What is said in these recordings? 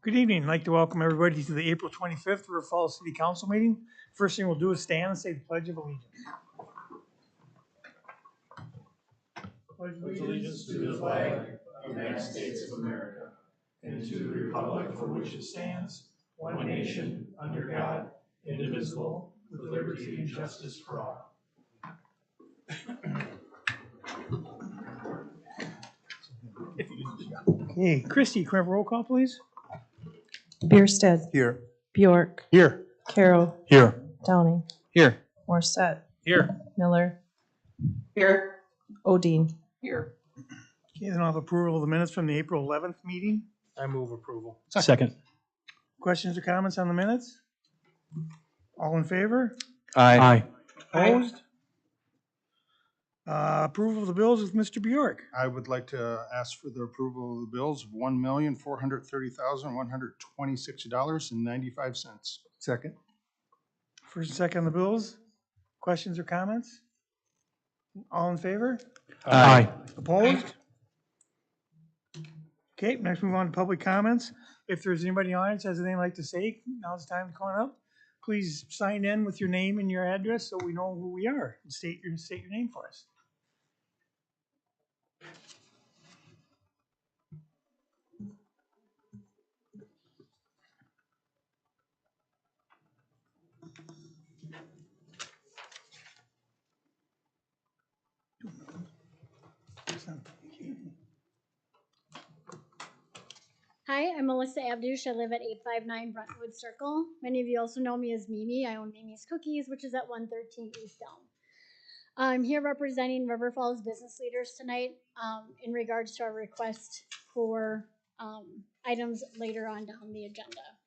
Good evening. I'd like to welcome everybody to the April 25th River Falls City Council meeting. First thing we'll do is stand and say the Pledge of Allegiance. Pledge allegiance to the flag of the United States of America and to the republic for which it stands, one nation, under God, indivisible, with liberty and justice for all. Okay, Christie, can we have a roll call, please? Bierstead. Here. Bjork. Here. Carroll. Here. Downing. Here. Morset. Here. Miller. Here. Odine. Here. Okay, then I'll have approval of the minutes from the April 11th meeting. I move approval. Second. Questions or comments on the minutes? All in favor? Aye. Opposed? Approval of the bills with Mr. Bjork. I would like to ask for the approval of the bills of $1,430,126.95. Second. First and second on the bills. Questions or comments? All in favor? Aye. Opposed? Okay, next move on to public comments. If there's anybody in the audience has anything they'd like to say, now's the time to come on up. Please sign in with your name and your address so we know who we are and state your name for us. Hi, I'm Melissa Abdush. I live at 859 Brentwood Circle. Many of you also know me as Mimi. I own Mimi's Cookies, which is at 113 East Elm. I'm here representing River Falls business leaders tonight in regards to our request for items later on down the agenda.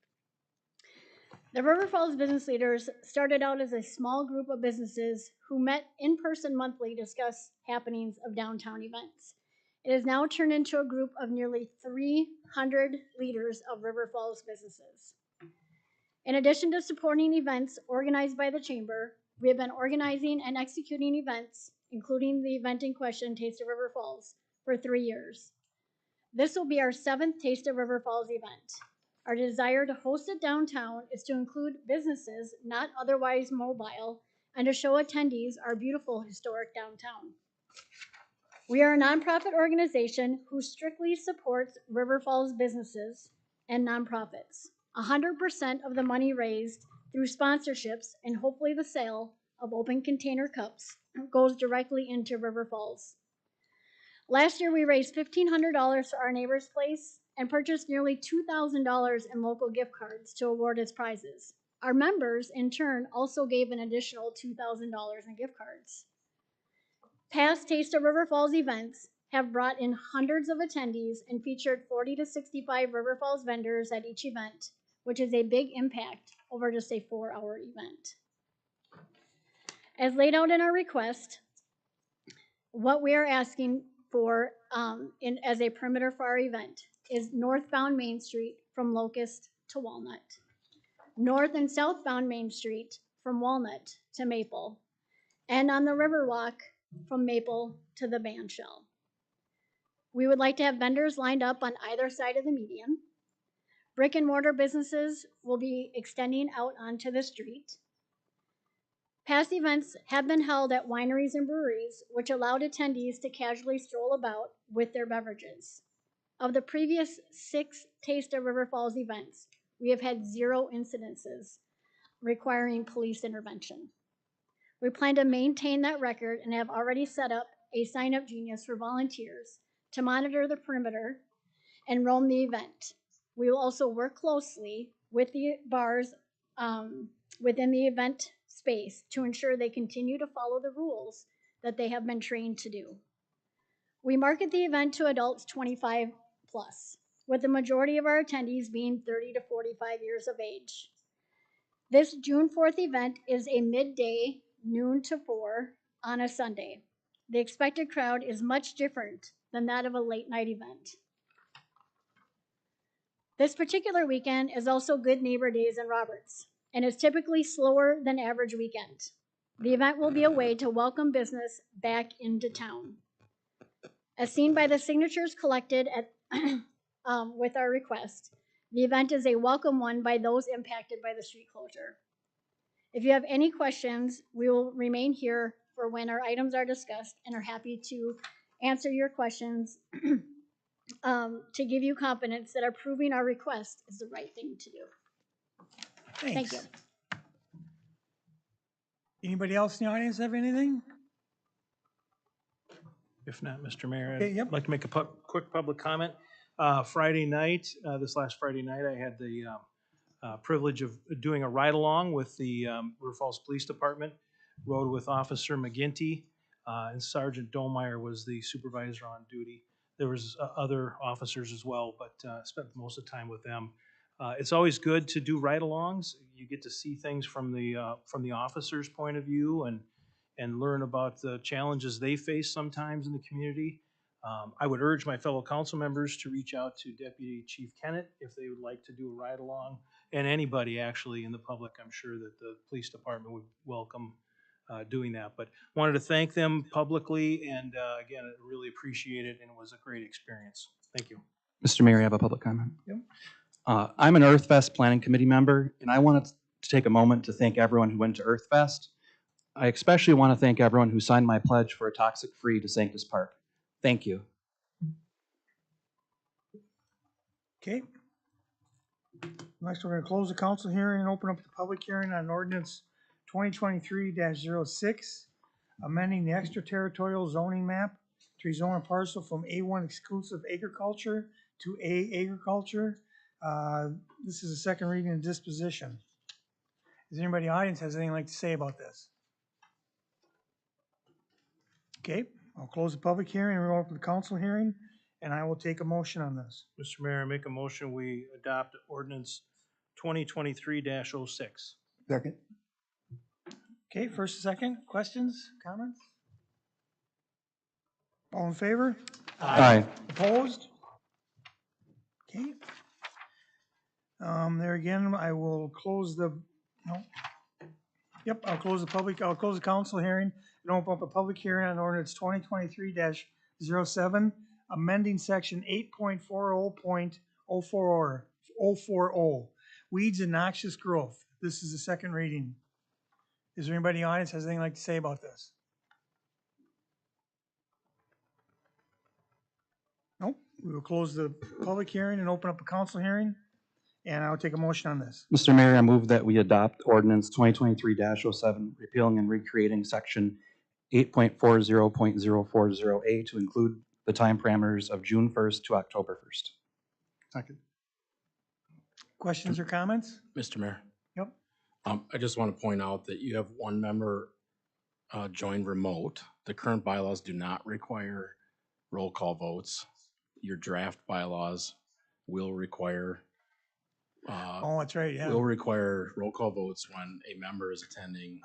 The River Falls business leaders started out as a small group of businesses who met in person monthly to discuss happenings of downtown events. It has now turned into a group of nearly 300 leaders of River Falls businesses. In addition to supporting events organized by the Chamber, we have been organizing and executing events, including the event in question, Taste of River Falls, for 3 years. This will be our 7th Taste of River Falls event. Our desire to host it downtown is to include businesses not otherwise mobile and to show attendees our beautiful historic downtown. We are a nonprofit organization who strictly supports River Falls businesses and nonprofits. 100% of the money raised through sponsorships and hopefully the sale of open container cups goes directly into River Falls. Last year, we raised $1,500 for Our Neighbor's Place and purchased nearly $2,000 in local gift cards to award as prizes. Our members, in turn, also gave an additional $2,000 in gift cards. Past Taste of River Falls events have brought in hundreds of attendees and featured 40 to 65 River Falls vendors at each event, which is a big impact over just a 4-hour event. As laid out in our request, what we are asking for as a perimeter for our event is northbound Main Street from Locust to Walnut, north and southbound Main Street from Walnut to Maple, and on the Riverwalk from Maple to the Bandshell. We would like to have vendors lined up on either side of the median. Brick and mortar businesses will be extending out onto the street. Past events have been held at wineries and breweries, which allowed attendees to casually stroll about with their beverages. Of the previous 6 Taste of River Falls events, we have had 0 incidences requiring police intervention. We plan to maintain that record and have already set up a sign-up genius for volunteers to monitor the perimeter and roam the event. We will also work closely with the bars within the event space to ensure they continue to follow the rules that they have been trained to do. We market the event to adults 25 plus, with the majority of our attendees being 30 to 45 years of age. This June 4th event is a midday, noon to 4 on a Sunday. The expected crowd is much different than that of a late night event. This particular weekend is also Good Neighbor Days in Roberts, and is typically slower than average weekend. The event will be a way to welcome business back into town. As seen by the signatures collected at with our request, The event is a welcome one by those impacted by the street closure. If you have any questions, we will remain here for when our items are discussed and are happy to answer your questions to give you confidence that approving our request is the right thing to do. Thanks. Thank you. Anybody else in the audience have anything? If not, Mr. Mayor, Okay, yep. I'd like to make a quick public comment. Friday night, this last Friday night, I had the privilege of doing a ride-along with the River Falls Police Department. Rode with Officer McGinty, and Sergeant Domeyer was the supervisor on duty. There was other officers as well, but spent most of the time with them. It's always good to do ride-alongs. You get to see things from the officer's point of view and learn about the challenges they face sometimes in the community. I would urge my fellow council members to reach out to Deputy Chief Kennett if they would like to do a ride-along, and anybody actually in the public. I'm sure that the police department would welcome doing that. But wanted to thank them publicly, and again, I really appreciate it, and it was a great experience. Thank you. Mr. Mayor, I have a public comment. Yep. I'm an EarthFest Planning Committee member, and I wanted to take a moment to thank everyone who went to EarthFest. I especially want to thank everyone who signed my pledge for a toxic-free DeSanctis Park. Thank you. Okay. Next, we're going to close the council hearing and open up the public hearing on ordinance 2023-06, amending the extraterritorial zoning map to rezone a parcel from A1 exclusive agriculture to A agriculture. This is a second reading of disposition. Is anybody in the audience has anything like to say about this? Okay, I'll close the public hearing and we'll open the council hearing, and I will take a motion on this. Mr. Mayor, I make a motion we adopt ordinance 2023-06. Second. Okay, first and second, questions, comments? All in favor? Aye. Opposed? Okay. There again, I will close the, no. Yep, I'll close the council hearing and open up a public hearing on ordinance 2023-07, amending section 8.40.040, weeds and noxious growth. This is the second reading. Is there anybody in the audience has anything like to say about this? Nope. We will close the public hearing and open up a council hearing, and I'll take a motion on this. Mr. Mayor, I move that we adopt ordinance 2023-07, repealing and recreating section 8.40.040A to include the time parameters of June 1st to October 1st. Second. Questions or comments? Mr. Mayor. Yep. I just want to point out that you have one member join remote. The current bylaws do not require roll call votes. Your draft bylaws will require Oh, that's right, yeah. will require roll call votes when a member is attending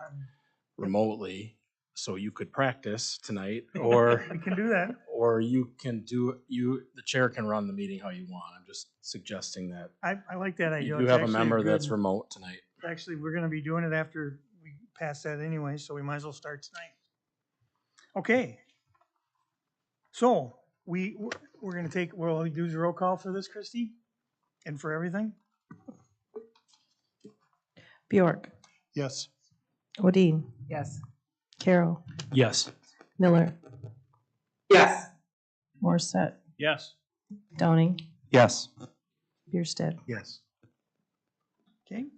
remotely. So you could practice tonight, or We can do that. or you can do the chair can run the meeting how you want. I'm just suggesting that I like that idea. you It's have a actually member good- that's remote tonight. Actually, we're gonna be doing it after we pass that anyway, so we might as well start tonight. Okay. So, we're gonna we'll do the roll call for this, Christie? And for everything? Bjork, Yes. Odine, Yes. Carroll, Yes. Miller, Yes. Morissette, Yes. Downing, Yes. Bierstead. Yes. Okay.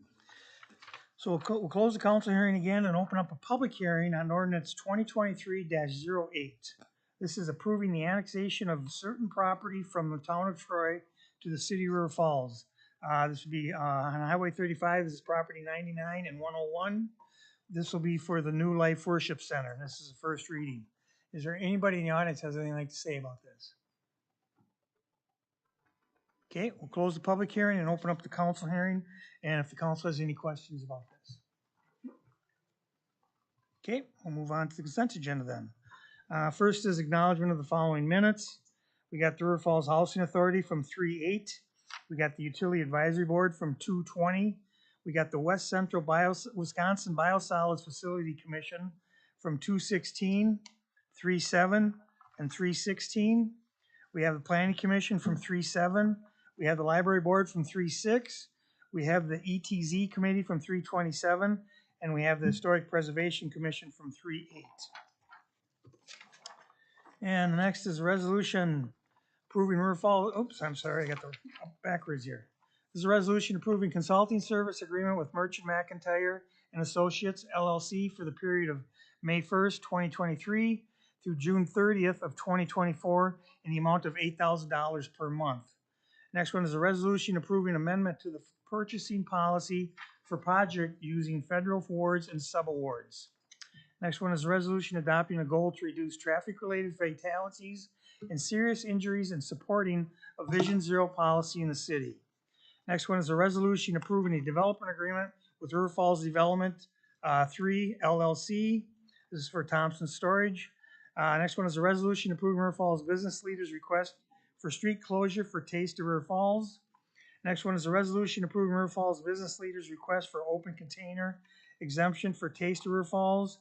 So we'll close the council hearing again and open up a public hearing on ordinance 2023-08. This is approving the annexation of certain property from the town of Troy to the city of River Falls. This would be on Highway 35. This is property 99 and 101. This will be for the New Life Worship Center. This is the first reading. Is there anybody in the audience has anything like to say about this? Okay, we'll close the public hearing and open up the council hearing, and if the council has any questions about this. Okay, we'll move on to the consent agenda then. First is acknowledgement of the following minutes. We got the River Falls Housing Authority from 3/8. We got the Utility Advisory Board from 2/20. We got the West Central Wisconsin Biosolids Facility Commission from 2/16, 3/7, and 3/16. We have the Planning Commission from 3/7. We have the library board from 3-6. We have the ETZ committee from 3-27, and we have the Historic Preservation Commission from 3-8. And the next is a resolution approving River Falls, oops, I'm sorry, I got the backwards here. This is a resolution approving consulting service agreement with Merchant McIntyre and Associates LLC for the period of May 1st, 2023 through June 30th of 2024 in the amount of $8,000 per month. Next one is a resolution approving amendment to the purchasing policy for project using federal awards and subawards. Next one is a resolution adopting a goal to reduce traffic-related fatalities and serious injuries and supporting a Vision Zero policy in the city. Next one is a resolution approving a development agreement with River Falls Development 3 LLC. This is for Thompson Storage. Next one is a resolution approving River Falls business leaders' request for street closure for Taste of River Falls. Next one is a resolution approving River Falls business leaders' request for open container exemption for Taste of River Falls.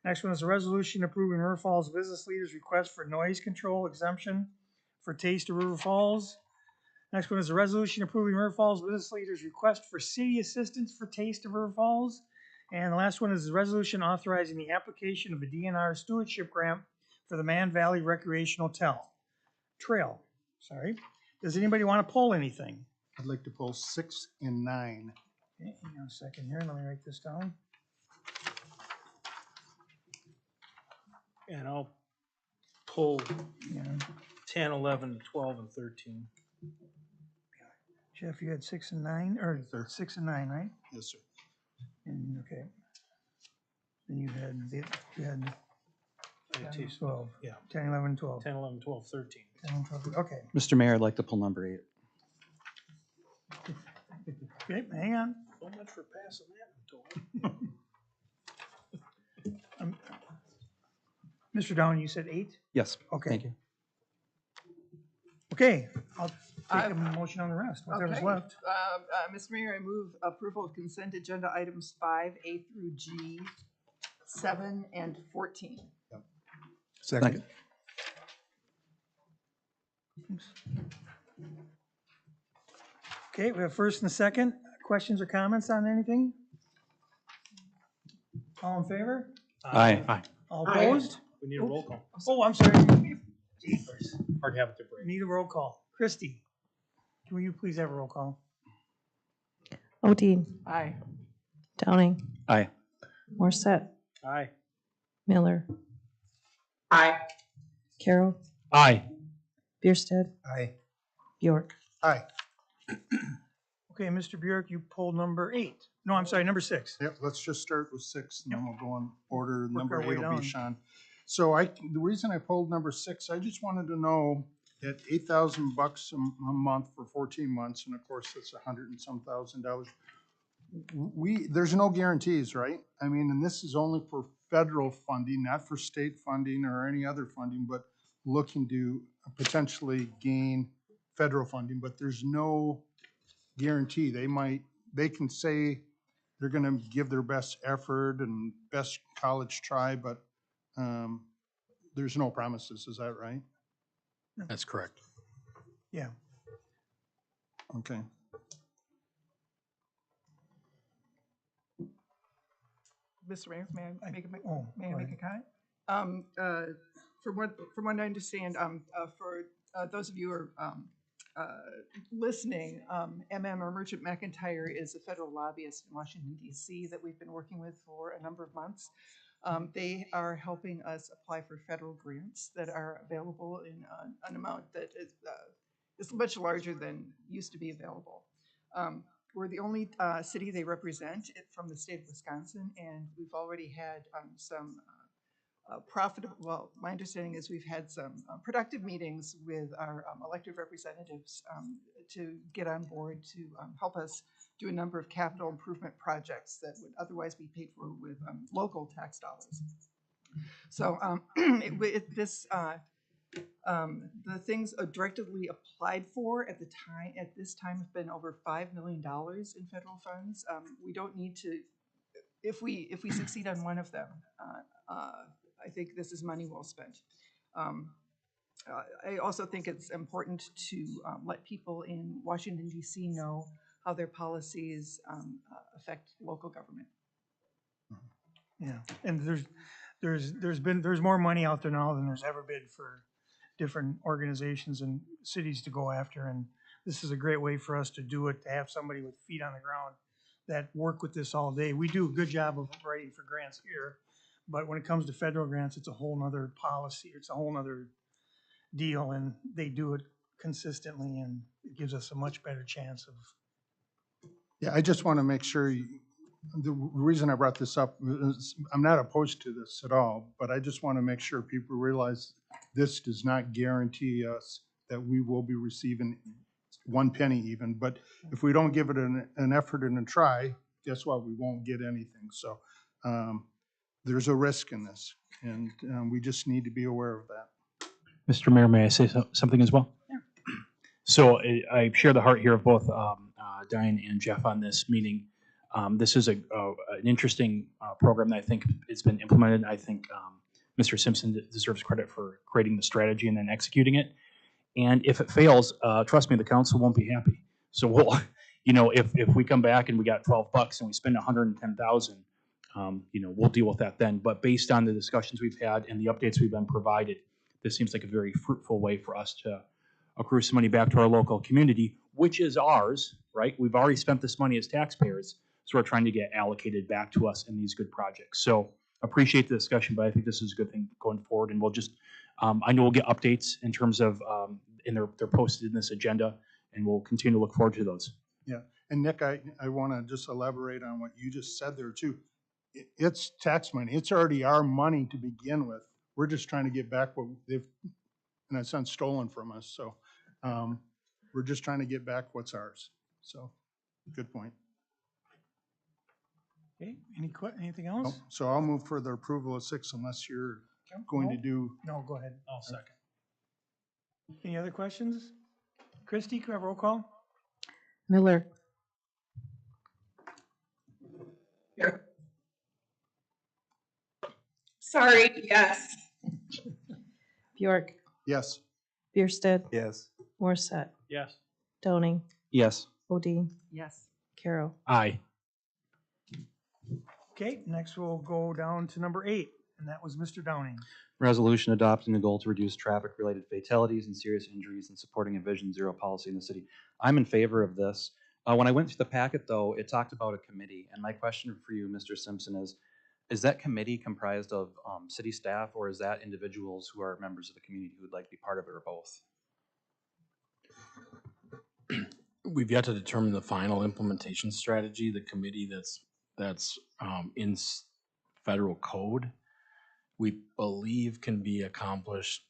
Next one is a resolution approving River Falls business leaders' request for noise control exemption for Taste of River Falls. Next one is a resolution approving River Falls business leaders' request for city assistance for Taste of River Falls. And the last one is a resolution authorizing the application of a DNR stewardship grant for the Man Valley Recreational Trail. Sorry. Does anybody want to pull anything? I'd like to pull 6 and 9. Okay, hang on a second here. Let me write this down. And I'll pull Yeah. 10, 11, 12, and 13. Jeff, you had 6 and 9, or Yes, sir. 6 and 9, right? Yes, sir. And, okay. Then you had I had 10, two- 12. Yeah. 10, 11, 12. 10, 11, 12, 13. 10, 11, 12. Okay. Mr. Mayor, I'd like to pull number 8. Okay, hang on. So much for passing that one, Tony. Mr. Down, you said 8? Yes, Okay. thank you. Okay, I'll take a motion on the rest, whatever's Okay. left. Mr. Mayor, I move approval of consent agenda items 5A through G, 7 and 14. Second. Okay, we have first and second. Questions or comments on anything? All in favor? Aye. All Aye. opposed? We need a roll call. Oh, I'm sorry. Jeepers. Hard to have it to break. Need a roll call. Christie, can you please have a roll call? Odine, Aye. Downing, Aye. Morset, Aye. Miller, Aye. Carroll, Aye. Bierstead, Aye. Bjork. Aye. Okay, Mr. Bjork, you pulled number 8. No, I'm sorry, number 6. Yep, let's just start with 6, and then we'll go in order. Work Number our 8 way will down. be Sean. So the reason I pulled number 6, I just wanted to know at $8,000 a month for 14 months, and of course, that's $100 and some thousand. There's no guarantees, right? I mean, and this is only for federal funding, not for state funding or any other funding, but looking to potentially gain federal funding, but there's no guarantee. They can say they're gonna give their best effort and best college try, but there's no promises, is that right? That's correct. Yeah. Okay. Mr. Mayor, may I make a, Oh, may I go make a ahead. comment? From what I understand, for those of you who are listening, or Merchant McIntyre is a federal lobbyist in Washington, D.C. that we've been working with for a number of months. They are helping us apply for federal grants that are available in an amount that is much larger than used to be available. We're the only city they represent from the state of Wisconsin, and we've already had some profitable, well, my understanding is we've had some productive meetings with our elected representatives to get on board to help us do a number of capital improvement projects that would otherwise be paid for with local tax dollars. So the things directly applied for at this time have been over $5 million in federal funds. We don't need to, if we succeed on one of them, I think this is money well spent. I also think it's important to let people in Washington DC know how their policies affect local government. Yeah, and there's more money out there now than there's ever been for different organizations and cities to go after, and this is a great way for us to do it, to have somebody with feet on the ground that work with this all day. We do a good job of writing for grants here, but when it comes to federal grants, it's a whole nother policy, it's a whole nother deal, and they do it consistently, and it gives us a much better chance of. Yeah, I just want to make sure, the reason I brought this up is, I'm not opposed to this at all, but I just want to make sure people realize this does not guarantee us that we will be receiving 1 penny even, but if we don't give it an effort and a try, guess what? We won't get anything. So there's a risk in this, and we just need to be aware of that. Mr. Mayor, may I say something as well? Yeah. So I share the heart here of both Diane and Jeff on this, meaning this is an interesting program that I think has been implemented. I think Mr. Simpson deserves credit for creating the strategy and then executing it. And if it fails, trust me, the council won't be happy. So we'll, if we come back and we got $12 and we spend 110,000, we'll deal with that then. But based on the discussions we've had and the updates we've been provided, this seems like a very fruitful way for us to accrue some money back to our local community, which is ours, right? We've already spent this money as taxpayers, so we're trying to get allocated back to us in these good projects. So appreciate the discussion, but I think this is a good thing going forward, and we'll just, I know we'll get updates in terms of, and they're posted in this agenda, and we'll continue to look forward to those. Yeah, and Nick, I want to just elaborate on what you just said there too. It's tax money. It's already our money to begin with. We're just trying to get back what they've, in a sense, stolen from us. So we're just trying to get back what's ours. So good point. Okay, anything else? So I'll move for the approval of 6 unless you're going to do. No, go ahead. I'll second. Any other questions? Christie, can we have a roll call? Miller, Sorry, yes. Bjork, Yes. Bierstead, Yes. Morissette, Yes. Downing, Yes. Odine, Yes. Carol. Aye. Okay, next we'll go down to number 8, and that was Mr. Downing. Resolution adopting a goal to reduce traffic-related fatalities and serious injuries and supporting a Vision Zero policy in the city. I'm in favor of this. When I went through the packet, though, it talked about a committee, and my question for you, Mr. Simpson, is that committee comprised of city staff, or is that individuals who are members of the community who would like to be part of it, or both? We've yet to determine the final implementation strategy. The committee that's in federal code, we believe can be accomplished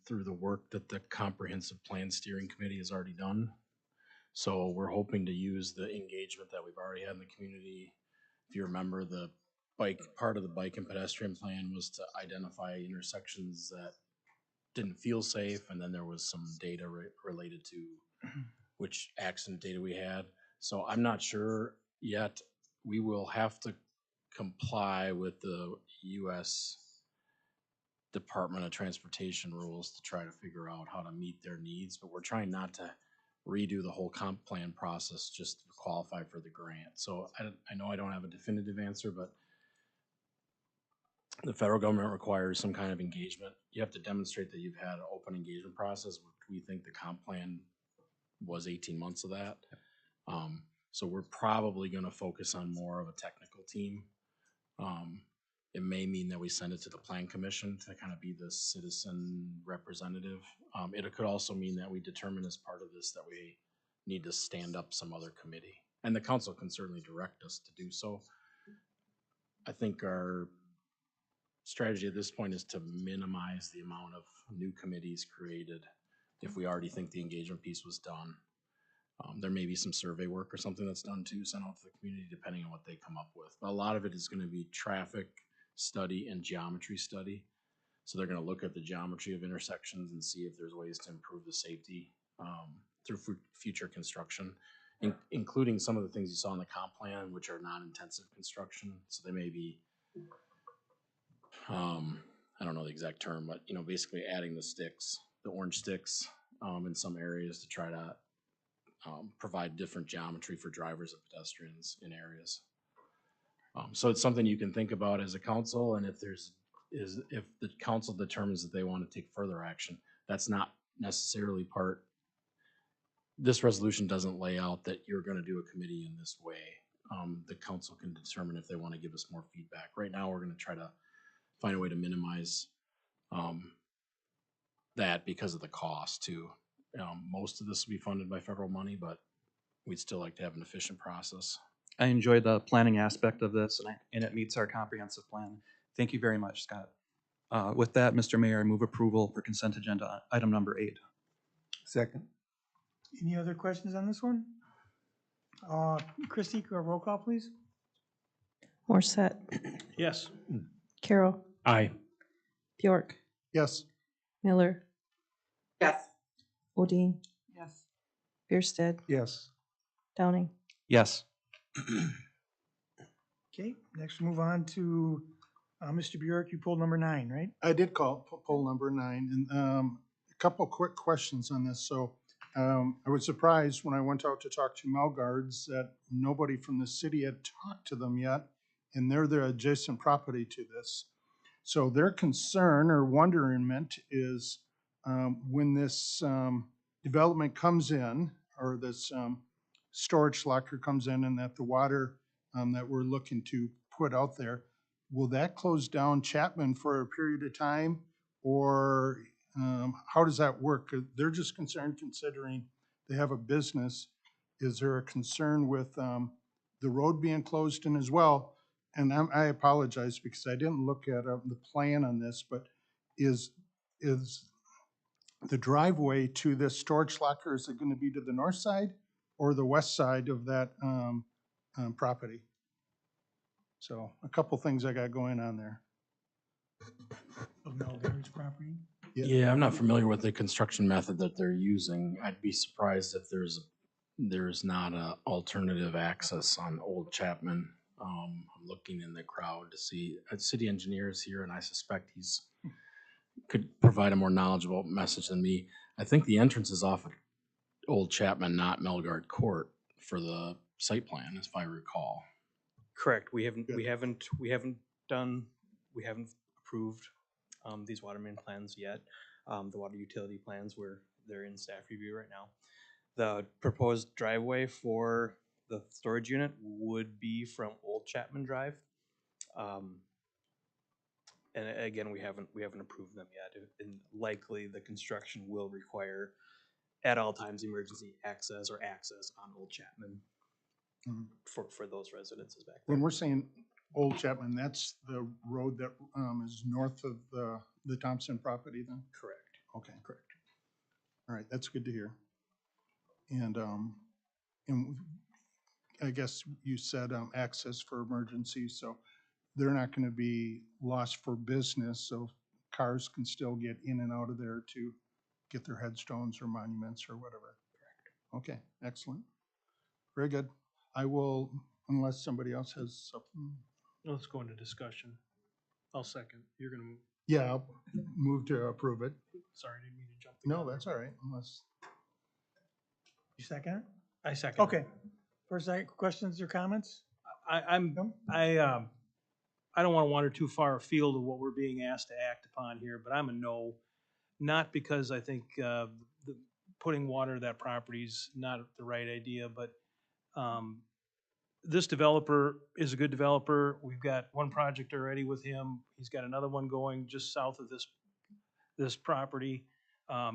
through the work that the Comprehensive Plan Steering Committee has already done. So we're hoping to use the engagement that we've already had in the community. If you remember, the part of the bike and pedestrian plan was to identify intersections that didn't feel safe, and then there was some data related to which accident data we had. So I'm not sure yet. We will have to comply with the U.S. Department of Transportation rules to try to figure out how to meet their needs, but we're trying not to redo the whole comp plan process just to qualify for the grant. So I know I don't have a definitive answer, but the federal government requires some kind of engagement. You have to demonstrate that you've had an open engagement process, which we think the comp plan was 18 months of that. So we're probably going to focus on more of a technical team. It may mean that we send it to the Plan Commission to kind of be the citizen representative. It could also mean that we determine as part of this that we need to stand up some other committee. And the council can certainly direct us to do so. I think our strategy at this point is to minimize the amount of new committees created if we already think the engagement piece was done. There may be some survey work or something that's done too, sent out to the community, depending on what they come up with. But a lot of it is going to be traffic study and geometry study. So they're going to look at the geometry of intersections and see if there's ways to improve the safety through future construction, including some of the things you saw in the comp plan, which are non-intensive construction. So they may be I don't know the exact term, but, you know, basically adding the sticks, the orange sticks, in some areas to try to, provide different geometry for drivers and pedestrians in areas. So it's something you can think about as a council, and if the council determines that they want to take further action, that's not necessarily this resolution doesn't lay out that you're gonna do a committee in this way. The council can determine if they want to give us more feedback. Right now, we're gonna try to find a way to minimize, that because of the cost too. Most of this will be funded by federal money, but we'd still like to have an efficient process. I enjoyed the planning aspect of this, and it meets our comprehensive plan. Thank you very much, Scott. With that, Mr. Mayor, I move approval for consent agenda item number 8. Second. Any other questions on this one? Christie, roll call, please. Morset, Yes. Carroll, Aye. Bjork, Yes. Miller, Yes. Odine, Yes. Bierstead, Yes. Downing. Yes. Okay, next we'll move on to, Mr. Bjork, you pulled number 9, right? I did call poll number 9, and a couple quick questions on this. So I was surprised when I went out to talk to Melgards that nobody from the city had talked to them yet, and they're the adjacent property to this. So their concern or wonderment is when this development comes in, or this storage locker comes in, and that the water that we're looking to put out there, will that close down Chapman for a period of time? Or how does that work? 'Cause they're just concerned considering they have a business. Is there a concern with the road being closed in as well? And I apologize because I didn't look at the plan on this, but is the driveway to this storage locker, is it going to be to the north side or the west side of that property? So a couple things I got going on there. Of Melgar's property. Yeah, I'm not familiar with the construction method that they're using. I'd be surprised if there's not a alternative access on Old Chapman. I'm looking in the crowd to see, city engineer is here, and I suspect could provide a more knowledgeable message than me. I think the entrance is off of Old Chapman, not Melgard Court for the site plan, if I recall. Correct. We haven't approved these water main plans yet. The water utility plans they're in staff review right now. The proposed driveway for the storage unit would be from Old Chapman Drive. And again, we haven't approved them yet. And likely the construction will require at all times emergency access or access on Old Chapman for those residences back there. When we're saying Old Chapman, that's the road that is north of the Thompson property then? Correct. Okay, correct. All right, that's good to hear. And I guess you said access for emergencies, so they're not going to be lost for business, so cars can still get in and out of there to get their headstones or monuments or whatever. Correct. Okay, excellent. Very good. I will, unless somebody else has something. Let's go into discussion. I'll second. You're gonna move. Yeah, I'll move to approve it. Sorry, I didn't mean to jump. the No, gun. that's all right, unless. You second it? I second. Okay. First, questions or comments? I don't want to wander too far afield of what we're being asked to act upon here, but I'm a no. Not because I think putting water to that property is not the right idea, but this developer is a good developer. We've got one project already with him. He's got another one going just south of this property.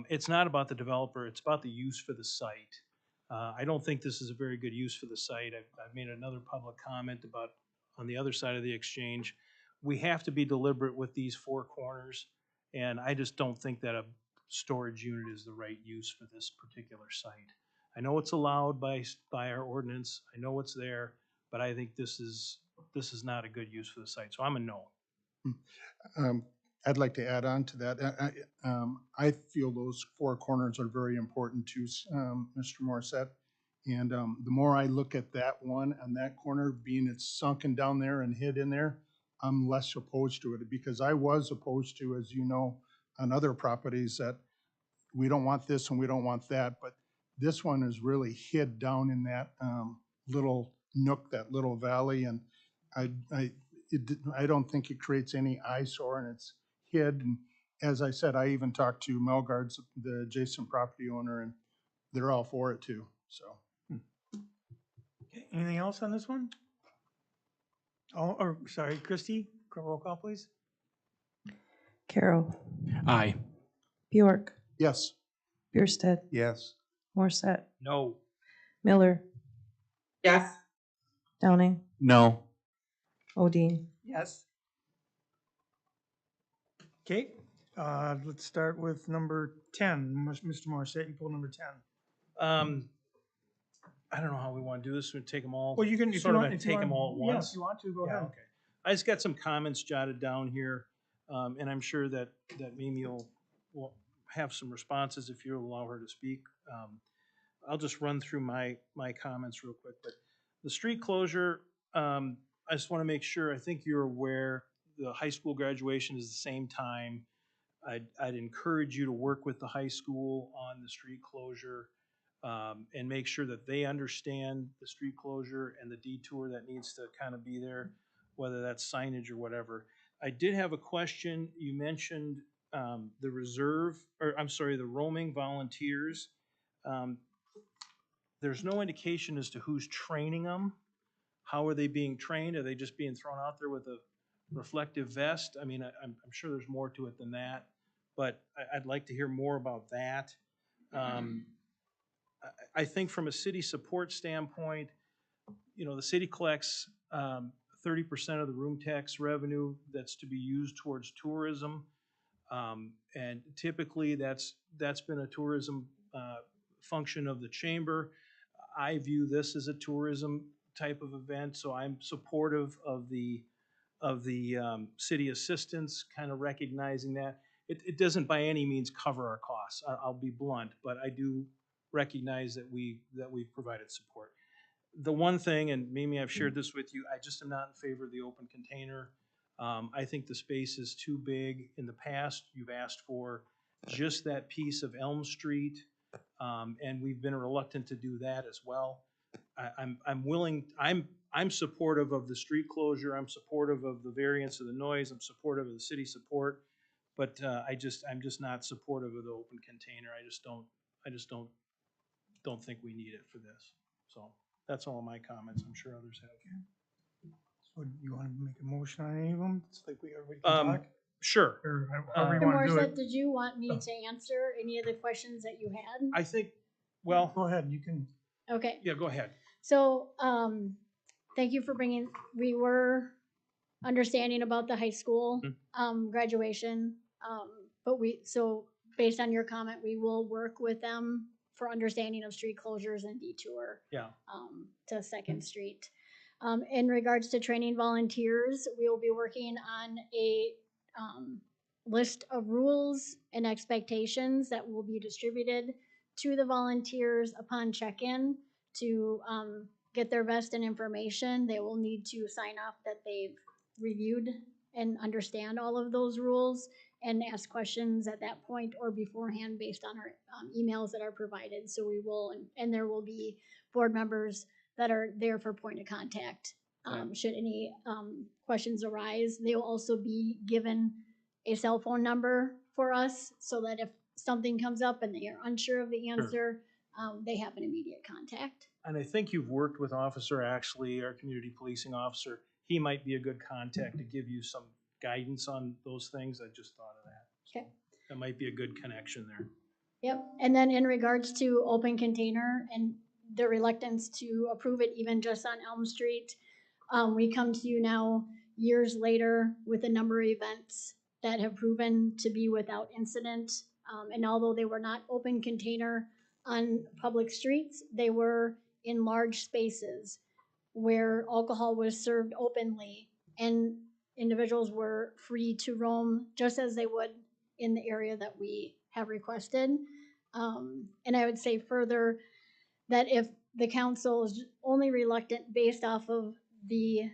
It's not about the developer, it's about the use for the site. I don't think this is a very good use for the site. I've made another public comment about on the other side of the exchange. We have to be deliberate with these four corners, and I just don't think that a storage unit is the right use for this particular site. I know it's allowed by our ordinance. I know it's there, but I think this is not a good use for the site. So I'm a no. I'd like to add on to that. I feel those four corners are very important too, Mr. Morissette. And the more I look at that one and that corner, being it's sunken down there and hid in there, I'm less opposed to it, because I was opposed to, as you know, on other properties that we don't want this and we don't want that, but this one is really hid down in that little nook, that little valley, and I don't think it creates any eyesore, and it's hid. And as I said, I even talked to Melgard's, the adjacent property owner, and they're all for it too, so. Okay, anything else on this one? Oh, or, sorry, Christie, roll call, please. Carroll, Aye. Bjork, Yes. Bierstead, Yes. Morset, No. Miller, Yes. Downing, No. Odine. Yes. Okay, let's start with number 10. Mr. Morissette, you pull number 10. I don't know how we want to do this. We'll take them all. Well, you can, if you sort of want, if you take them want- all at yeah, once. if you want to, go Yeah, ahead. okay. I just got some comments jotted down here, and I'm sure that Mimi will have some responses if you allow her to speak. I'll just run through my comments real quick. But the street closure, I just want to make sure, I think you're aware, the high school graduation is the same time. I'd encourage you to work with the high school on the street closure, and make sure that they understand the street closure and the detour that needs to kind of be there, whether that's signage or whatever. I did have a question. You mentioned the reserve, or I'm sorry, the roaming volunteers. There's no indication as to who's training them. How are they being trained? Are they just being thrown out there with a reflective vest? I mean, I'm sure there's more to it than that, but I'd like to hear more about that. I think from a city support standpoint, you know, the city collects 30% of the room tax revenue that's to be used towards tourism. And typically that's been a tourism function of the chamber. I view this as a tourism type of event, so I'm supportive of the city assistance, kind of recognizing that. It doesn't by any means cover our costs. I'll be blunt, but I do recognize that we've provided support. The one thing, and Mimi, I've shared this with you, I just am not in favor of the open container. I think the space is too big. In the past, you've asked for just that piece of Elm Street, and we've been reluctant to do that as well. I'm supportive of the street closure. I'm supportive of the variance of the noise. I'm supportive of the city support, but I'm just not supportive of the open container. I just don't think we need it for this. So that's all my comments. I'm sure others have. So you want to make a motion on any of them? It's like everybody can talk? Sure. Or however you Mr. want to do Morissette, it. did you want me to answer any of the questions that you had? I think, well, Go ahead, you can. Okay. yeah, go ahead. So, thank you for we were understanding about the high school, graduation. So based on your comment, we will work with them for understanding of street closures and detour. Yeah. To Second Street. In regards to training volunteers, we will be working on a, list of rules and expectations that will be distributed to the volunteers upon check-in to get their vested information. They will need to sign off that they've reviewed and understand all of those rules and ask questions at that point or beforehand based on our emails that are provided. So we will, and there will be board members that are there for point of contact. Should any questions arise, they will also be given a cell phone number for us so that if something comes up and they are unsure of the answer, they have an immediate contact. And I think you've worked with Officer Ashley, our community policing officer. He might be a good contact to give you some guidance on those things. I just thought of that. So Okay. that might be a good connection there. Yep, and then in regards to open container and the reluctance to approve it even just on Elm Street, we come to you now years later with a number of events that have proven to be without incident. And although they were not open container on public streets, they were in large spaces where alcohol was served openly and individuals were free to roam just as they would in the area that we have requested. And I would say further that if the council is only reluctant based off of the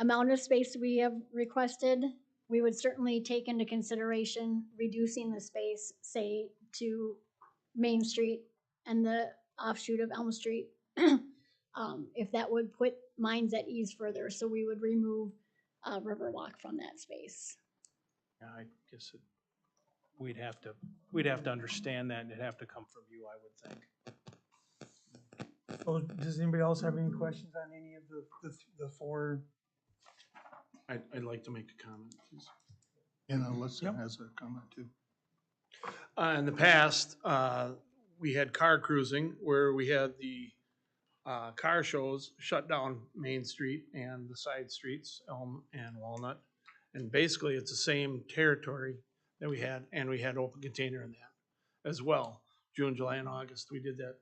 amount of space we have requested, we would certainly take into consideration reducing the space, say, to Main Street and the offshoot of Elm Street. If that would put minds at ease further, so we would remove Riverwalk from that space. Yeah, I guess we'd have to understand that, and it'd have to come from you, I would think. So does anybody else have any questions on any of the four? I'd like to make a comment, please. And Alyssa Yep. has a comment too. In the past, we had car cruising where we had the car shows shut down Main Street and the side streets, Elm and Walnut. And basically, it's the same territory that we had, and we had open container in that as well. June, July, and August, we did that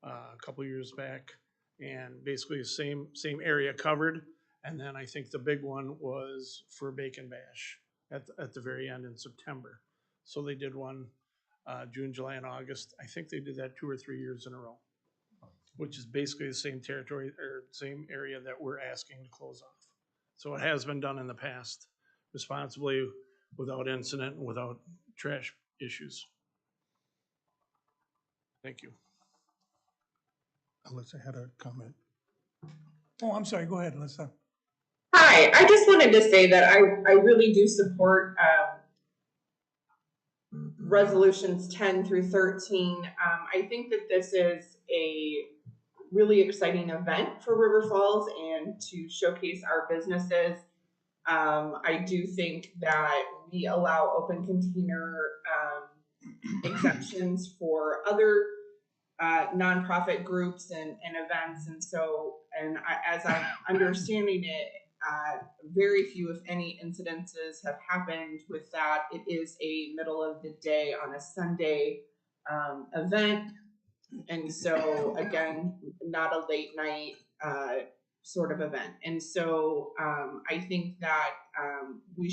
a couple years back. And basically, the same area covered. And then I think the big one was for Bacon Bash at the very end in September. So they did one June, July, and August. I think they did that 2 or 3 years in a row, which is basically the same territory or same area that we're asking to close off. So it has been done in the past responsibly, without incident, and without trash issues. Thank you. Alyssa had a comment. Oh, I'm sorry, go ahead, Alyssa. Hi, I just wanted to say that I really do support resolutions 10 through 13. I think that this is a really exciting event for River Falls and to showcase our businesses. I do think that we allow open container exemptions for other nonprofit groups and events, and so, as I'm understanding it, very few, if any, incidences have happened with that. It is a middle of the day on a Sunday event, and so again, not a late night sort of event. And so I think that we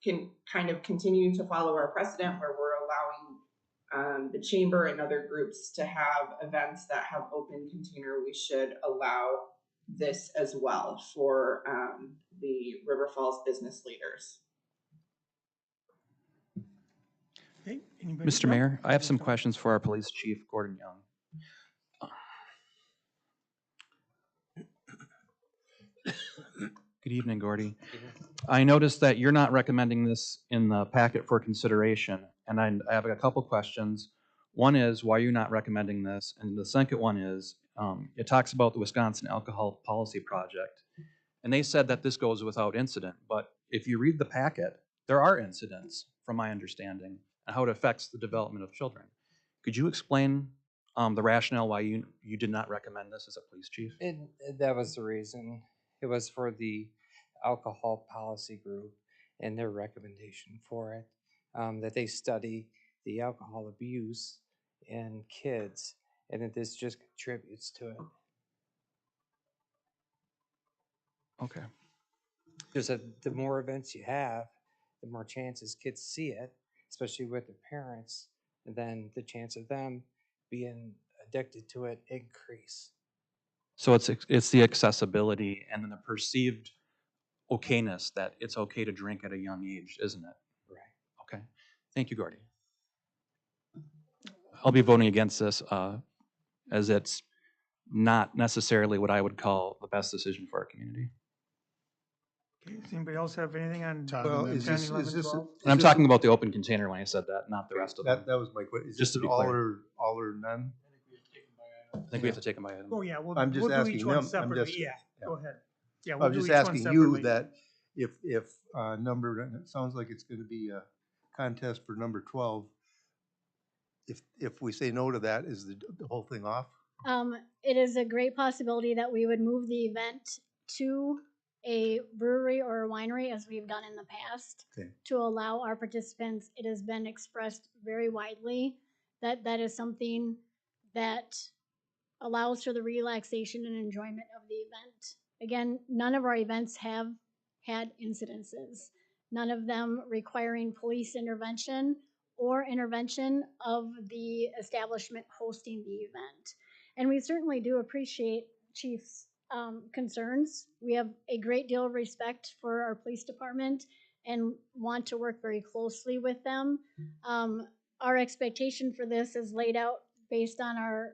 can kind of continue to follow our precedent where we're allowing the chamber and other groups to have events that have open container. We should allow this as well for the River Falls business leaders. Okay, anybody? Mr. Mayor, I have some questions for our police chief, Gordon Young. Good evening, Gordy. I noticed that you're not recommending this in the packet for consideration, and I have a couple questions. One is, why are you not recommending this? And the second one is, it talks about the Wisconsin Alcohol Policy Project, and they said that this goes without incident, but if you read the packet, there are incidents, from my understanding, and how it affects the development of children. Could you explain the rationale why you did not recommend this as a police chief? That was the reason. It was for the alcohol policy group and their recommendation for it, that they study the alcohol abuse in kids, and that this just contributes to it. Okay. Because the more events you have, the more chances kids see it, especially with their parents, and then the chance of them being addicted to it increase. So it's the accessibility and then the perceived okayness that it's okay to drink at a young age, isn't it? Right. Okay. Thank you, Gordy. I'll be voting against this as it's not necessarily what I would call the best decision for our community. Okay, does anybody else have anything on Todd, Well, and then is 10, this, 11, is this, 12? And I'm talking about the open container when I said that, not the rest of them. that was my question. Is Just this to an be clear. all or none? I think we have to take them by item. Oh, yeah, we'll I'm just we'll do asking each one them, I'm separately, just- yeah, yeah. go ahead. Yeah, we'll I'm do just each one asking you separately. that if number, and it sounds like it's gonna be a contest for number 12. If we say no to that, is the whole thing off? It is a great possibility that we would move the event to a brewery or a winery, as we've done in the past, Okay. to allow our participants. It has been expressed very widely that that is something that allows for the relaxation and enjoyment of the event. Again, none of our events have had incidences, none of them requiring police intervention or intervention of the establishment hosting the event. And we certainly do appreciate Chief's concerns. We have a great deal of respect for our police department and want to work very closely with them. Our expectation for this is laid out based on our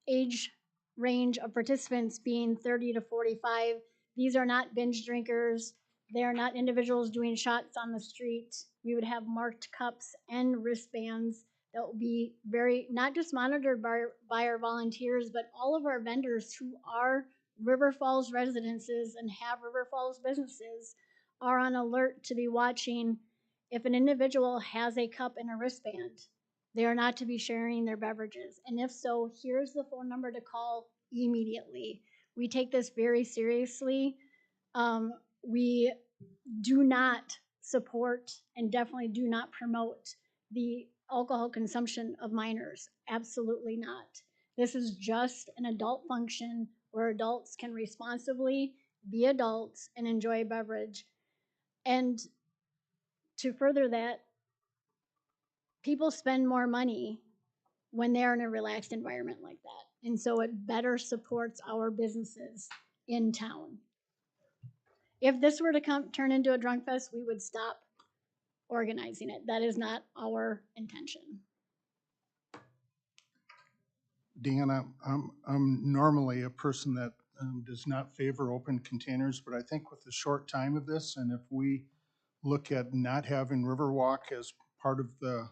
age range of participants being 30 to 45. These are not binge drinkers. They are not individuals doing shots on the street. We would have marked cups and wristbands that will be very, not just monitored by our volunteers, but all of our vendors who are River Falls residences and have River Falls businesses are on alert to be watching if an individual has a cup and a wristband. They are not to be sharing their beverages. And if so, here's the phone number to call immediately. We take this very seriously. We do not support and definitely do not promote the alcohol consumption of minors. Absolutely not. This is just an adult function where adults can responsibly be adults and enjoy a beverage. And to further that, people spend more money when they're in a relaxed environment like that. And so it better supports our businesses in town. If this were to turn into a drunk fest, we would stop organizing it. That is not our intention. Dan, I'm normally a person that does not favor open containers, but I think with the short time of this, and if we look at not having Riverwalk as part of the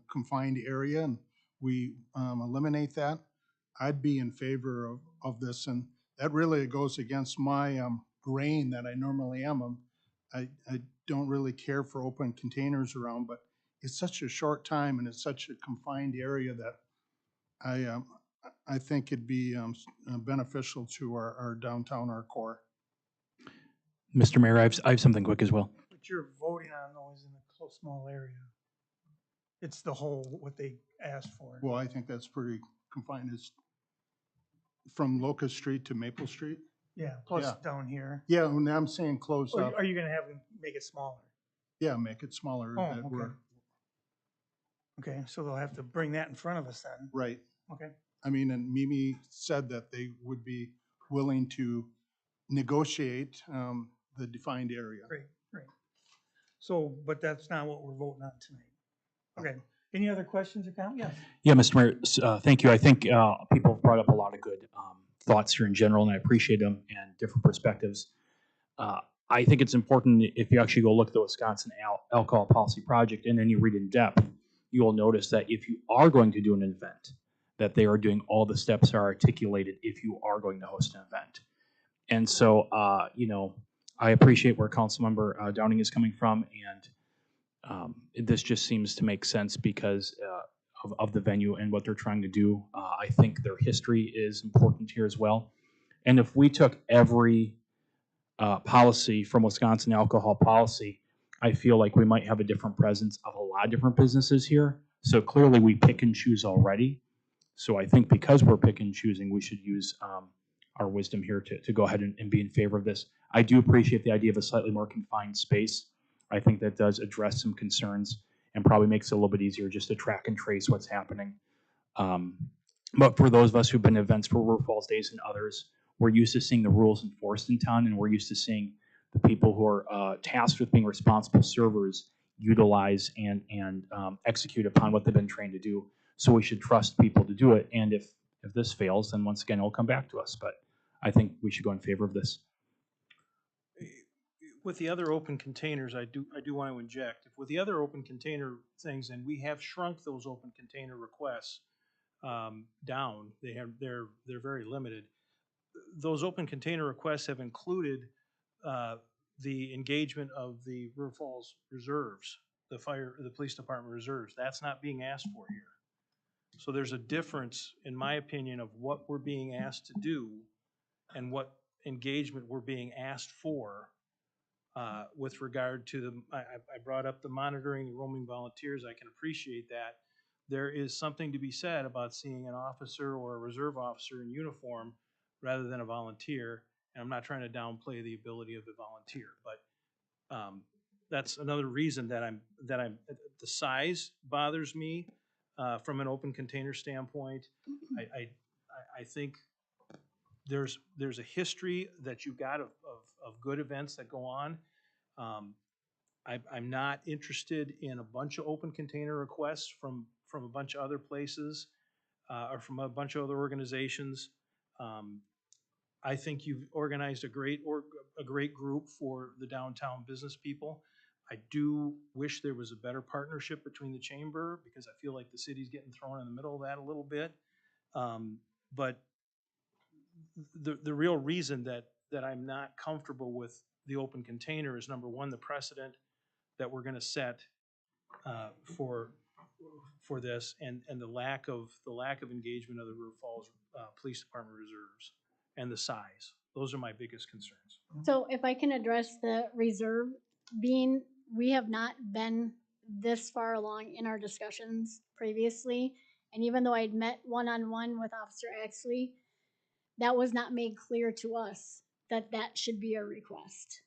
confined area and we eliminate that, I'd be in favor of this. And that really goes against my grain that I normally am. I don't really care for open containers around, but it's such a short time and it's such a confined area that I think it'd be beneficial to our downtown, our core. Mr. Mayor, I have something quick as well. What you're voting on though is in a close, small area. It's the whole, what they asked for. Well, I think that's pretty confined. It's from Locust Street to Maple Street. Yeah, plus Yeah. down here. Yeah, when I'm saying close Or up, are you gonna have them make it smaller? yeah, make it smaller. Oh, that okay. we're- Okay, so they'll have to bring that in front of us then. Right. Okay. I mean, and Mimi said that they would be willing to negotiate the defined area. Great, great. So, but that's not what we're voting on tonight. Okay, any other questions or comments? Yes. Yeah, Mr. Mayor, thank you. I think people have brought up a lot of good thoughts here in general, and I appreciate them and different perspectives. I think it's important if you actually go look at the Wisconsin Alcohol Policy Project and then you read in depth, you will notice that if you are going to do an event, that they are doing all the steps are articulated if you are going to host an event. And so, you know, I appreciate where Councilmember Downing is coming from, and this just seems to make sense because of the venue and what they're trying to do. I think their history is important here as well. And if we took every policy from Wisconsin alcohol policy, I feel like we might have a different presence of a lot of different businesses here. So clearly we pick and choose already. So I think because we're pick and choosing, we should use our wisdom here to go ahead and be in favor of this. I do appreciate the idea of a slightly more confined space. I think that does address some concerns and probably makes it a little bit easier just to track and trace what's happening. But for those of us who've been to events for River Falls Days and others, we're used to seeing the rules enforced in town, and we're used to seeing the people who are tasked with being responsible servers utilize and execute upon what they've been trained to do. So we should trust people to do it. And if this fails, then once again, it'll come back to us. But I think we should go in favor of this. With the other open containers, I do want to inject. If with the other open container things, and we have shrunk those open container requests down, they're very limited. Those open container requests have included the engagement of the River Falls reserves, the police department reserves. That's not being asked for here. So there's a difference, in my opinion, of what we're being asked to do and what engagement we're being asked for with regard to I brought up the monitoring, the roaming volunteers. I can appreciate that. There is something to be said about seeing an officer or a reserve officer in uniform rather than a volunteer. And I'm not trying to downplay the ability of the volunteer, but that's another reason that the size bothers me from an open container standpoint. I think there's a history that you've got of good events that go on. I'm not interested in a bunch of open container requests from a bunch of other places, or from a bunch of other organizations. I think you've organized a great group for the downtown business people. I do wish there was a better partnership between the chamber, because I feel like the city's getting thrown in the middle of that a little bit. But the real reason that I'm not comfortable with the open container is, number one, the precedent that we're gonna set for this, and the lack of engagement of the River Falls Police Department reserves and the size. Those are my biggest concerns. So if I can address the reserve, we have not been this far along in our discussions previously. And even though I'd met one-on-one with Officer Axley, that was not made clear to us that that should be a request.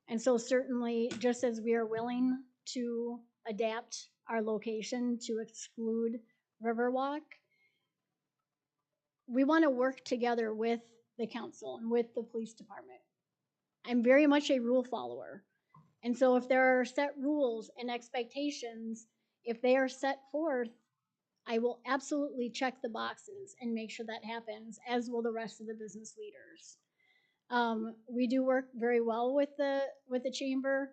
And so certainly, just as we are willing to adapt our location to exclude Riverwalk, we want to work together with the council and with the police department. I'm very much a rule follower. And so if there are set rules and expectations, if they are set forth, I will absolutely check the boxes and make sure that happens, as will the rest of the business leaders. We do work very well with the chamber.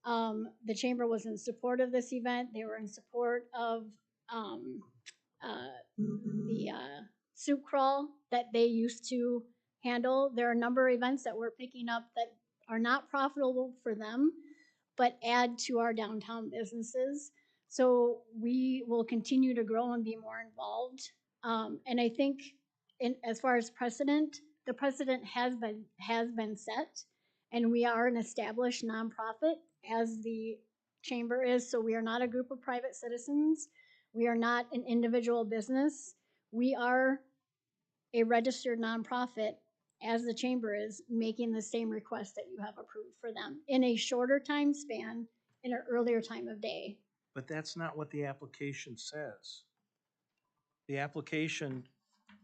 The chamber was in support of this event. They were in support of the soup crawl that they used to handle. There are a number of events that we're picking up that are not profitable for them, but add to our downtown businesses. So we will continue to grow and be more involved. And I think, as far as precedent, the precedent has been set, and we are an established nonprofit, as the chamber is. So we are not a group of private citizens. We are not an individual business. We are a registered nonprofit, as the chamber is, making the same request that you have approved for them in a shorter time span, in an earlier time of day. But that's not what the application says. The application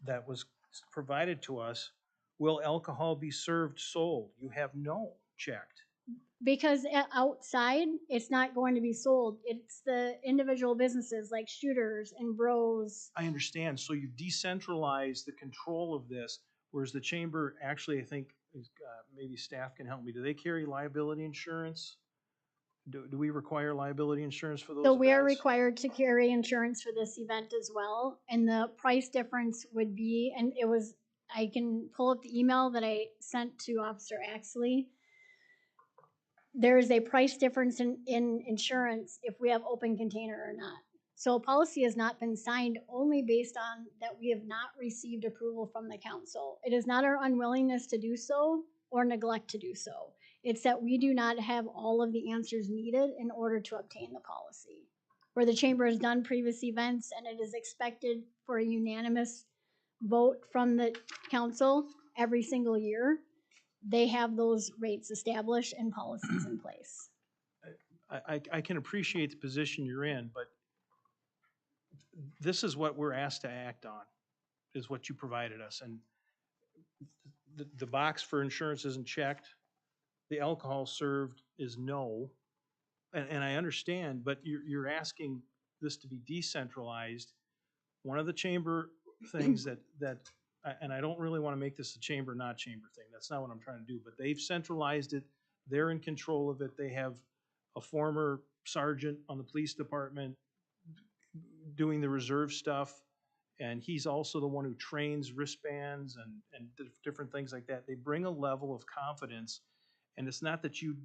that was provided to us, will alcohol be served, sold? You have no checked. Because outside, it's not going to be sold. It's the individual businesses like Shooters and Bros. I understand. So you've decentralized the control of this, whereas the chamber actually, I think, maybe staff can help me. Do they carry liability insurance? Do we require liability insurance for those So we are events? required to carry insurance for this event as well. And the price difference would be, and it was, I can pull up the email that I sent to Officer Axley. There is a price difference in insurance if we have open container or not. So a policy has not been signed only based on that we have not received approval from the council. It is not our unwillingness to do so or neglect to do so. It's that we do not have all of the answers needed in order to obtain the policy. Where the chamber has done previous events and it is expected for a unanimous vote from the council every single year, they have those rates established and policies in place. I can appreciate the position you're in, but this is what we're asked to act on, is what you provided us. And the box for insurance isn't checked. The alcohol served is no. And I understand, but you're asking this to be decentralized. One of the chamber things and I don't really want to make this a chamber, not chamber thing. That's not what I'm trying to do, but they've centralized it. They're in control of it. They have a former sergeant on the police department doing the reserve stuff. And he's also the one who trains wristbands and different things like that. They bring a level of confidence, and it's not that you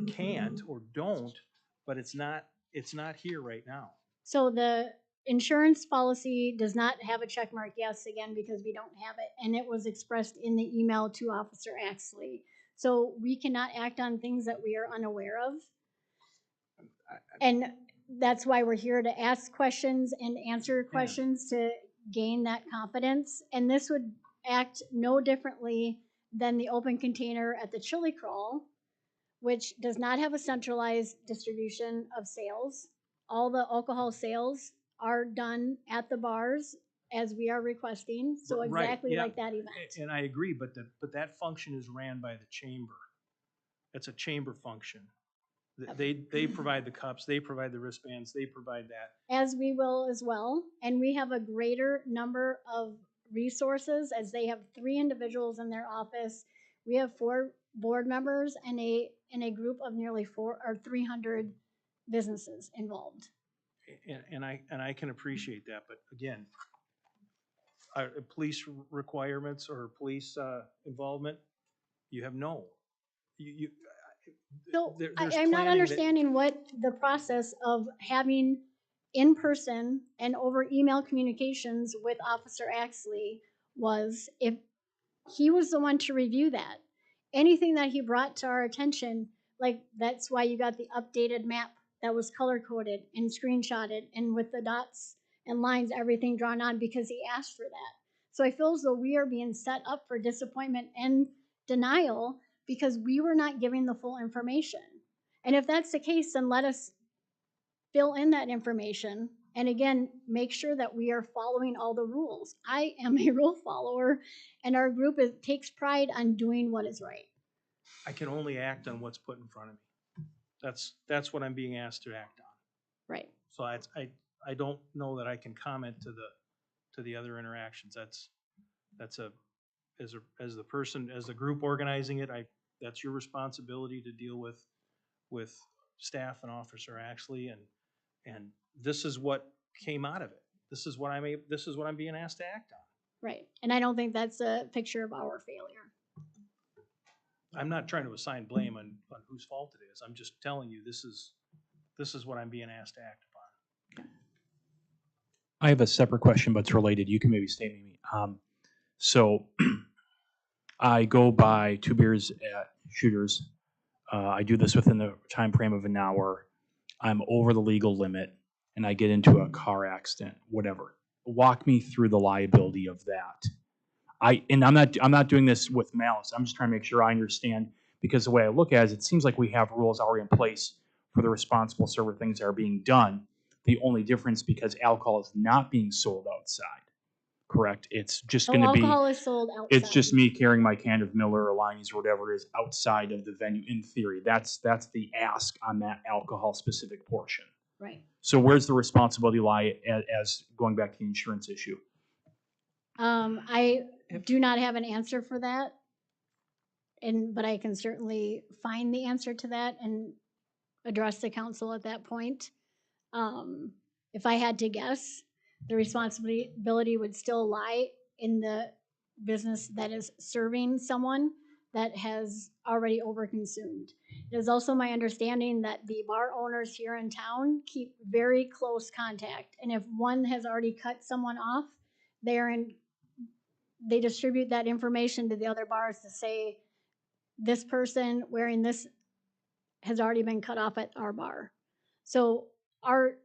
can't or don't, but it's not here right now. So the insurance policy does not have a check mark, yes, again, because we don't have it. And it was expressed in the email to Officer Axley. So we cannot act on things that we are unaware of. And that's why we're here, to ask questions and answer questions to gain that confidence. And this would act no differently than the open container at the chili crawl, which does not have a centralized distribution of sales. All the alcohol sales are done at the bars as we are requesting, so Right, exactly yeah. like that event. And I agree, but that function is ran by the chamber. It's a chamber function. They provide the cups, they provide the wristbands, they provide that. As we will as well, and we have a greater number of resources as they have 3 individuals in their office. We have 4 board members and a group of nearly 300 businesses involved. And I can appreciate that, but again, police requirements or police involvement, you have no. So there's I'm not planning that- understanding what the process of having in person and over email communications with Officer Axley was, if he was the one to review that. Anything that he brought to our attention, like that's why you got the updated map that was color coded and screenshotted and with the dots and lines, everything drawn on, because he asked for that. So I feel as though we are being set up for disappointment and denial because we were not giving the full information. And if that's the case, then let us fill in that information. And again, make sure that we are following all the rules. I am a rule follower, and our group takes pride on doing what is right. I can only act on what's put in front of me. That's what I'm being asked to act on. Right. So I don't know that I can comment to the other interactions. That's as the person, as the group organizing it, that's your responsibility to deal with staff and Officer Axley, and this is what came out of it. This is what I'm being asked to act on. Right. And I don't think that's a picture of our failure. I'm not trying to assign blame on whose fault it is. I'm just telling you this is what I'm being asked to act upon. I have a separate question, but it's related. You can maybe stay with me. So I go buy 2 beers at Shooters. I do this within the time frame of an hour. I'm over the legal limit and I get into a car accident, whatever. Walk me through the liability of that. I'm not doing this with malice. I'm just trying to make sure I understand, because the way I look at it seems like we have rules already in place for the responsible server things that are being done. The only difference, because alcohol is not being sold outside, correct? It's just going to be, alcohol is sold outside. it's just me carrying my can of Miller or Liney's or whatever it is outside of the venue in theory. That's the ask on that alcohol specific portion. Right. So where's the responsibility lie as going back to the insurance issue? I do not have an answer for that, but I can certainly find the answer to that and address the council at that point. If I had to guess, the responsibility would still lie in the business that is serving someone that has already overconsumed. It is also my understanding that the bar owners here in town keep very close contact, and if one has already cut someone off, they distribute that information to the other bars to say, this person wearing this has already been cut off at our bar. So our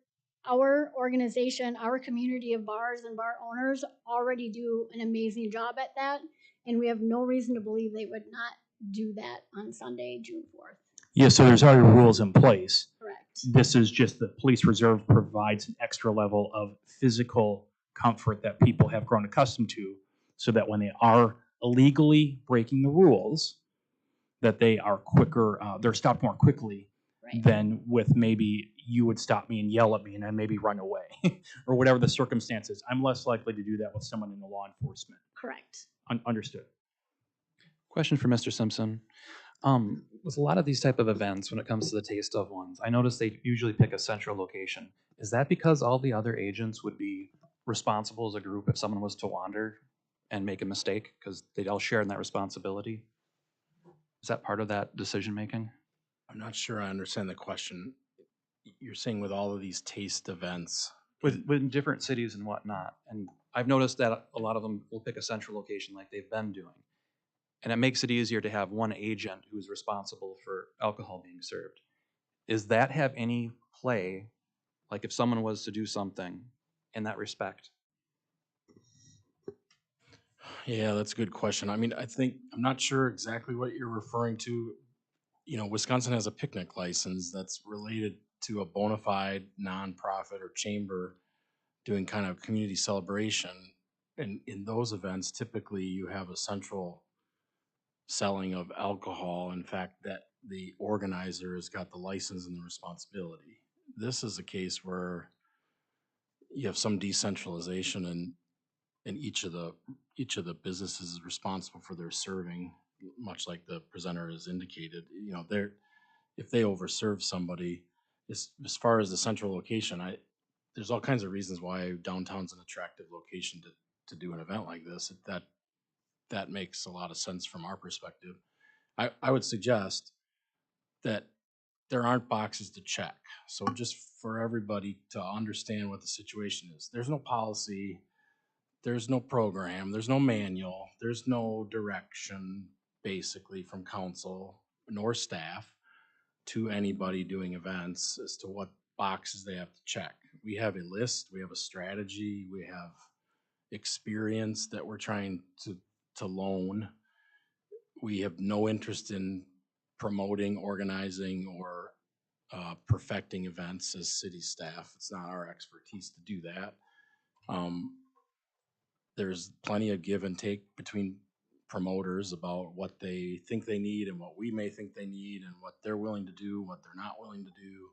organization, our community of bars and bar owners already do an amazing job at that, and we have no reason to believe they would not do that on Sunday, June 4th. Yeah, so there's already rules in place. Correct. This is just the police reserve provides an extra level of physical comfort that people have grown accustomed to, so that when they are illegally breaking the rules, that they are quicker, they're stopped more quickly than with maybe you would stop me and yell at me and I maybe run away or whatever the circumstances. I'm less likely to do that with someone in the law enforcement. Correct. Understood. Question for Mr. Simpson. With a lot of these type of events, when it comes to the taste of ones, I notice they usually pick a central location. Is that because all the other agents would be responsible as a group if someone was to wander and make a mistake, because they'd all share in that responsibility? Is that part of that decision making? I'm not sure I understand the question. You're saying with all of these taste events, With different cities and whatnot. And I've noticed that a lot of them will pick a central location like they've been doing. And it makes it easier to have one agent who's responsible for alcohol being served. Does that have any play, like if someone was to do something in that respect? yeah, that's a good question. I mean, I'm not sure exactly what you're referring to. You know, Wisconsin has a picnic license that's related to a bona fide nonprofit or chamber doing kind of community celebration. And in those events, typically you have a central selling of alcohol. In fact, that the organizer has got the license and the responsibility. This is a case where you have some decentralization, and each of the businesses is responsible for their serving, much like the presenter has indicated. You know, if they overserve somebody, as far as the central location, there's all kinds of reasons why downtown's an attractive location to do an event like this. That makes a lot of sense from our perspective. I would suggest that there aren't boxes to check. So just for everybody to understand what the situation is, there's no policy, there's no program, there's no manual, there's no direction basically from council nor staff to anybody doing events as to what boxes they have to check. We have a list, we have a strategy, we have experience that we're trying to loan. We have no interest in promoting, organizing, or perfecting events as city staff. It's not our expertise to do that. There's plenty of give and take between promoters about what they think they need and what we may think they need and what they're willing to do, what they're not willing to do.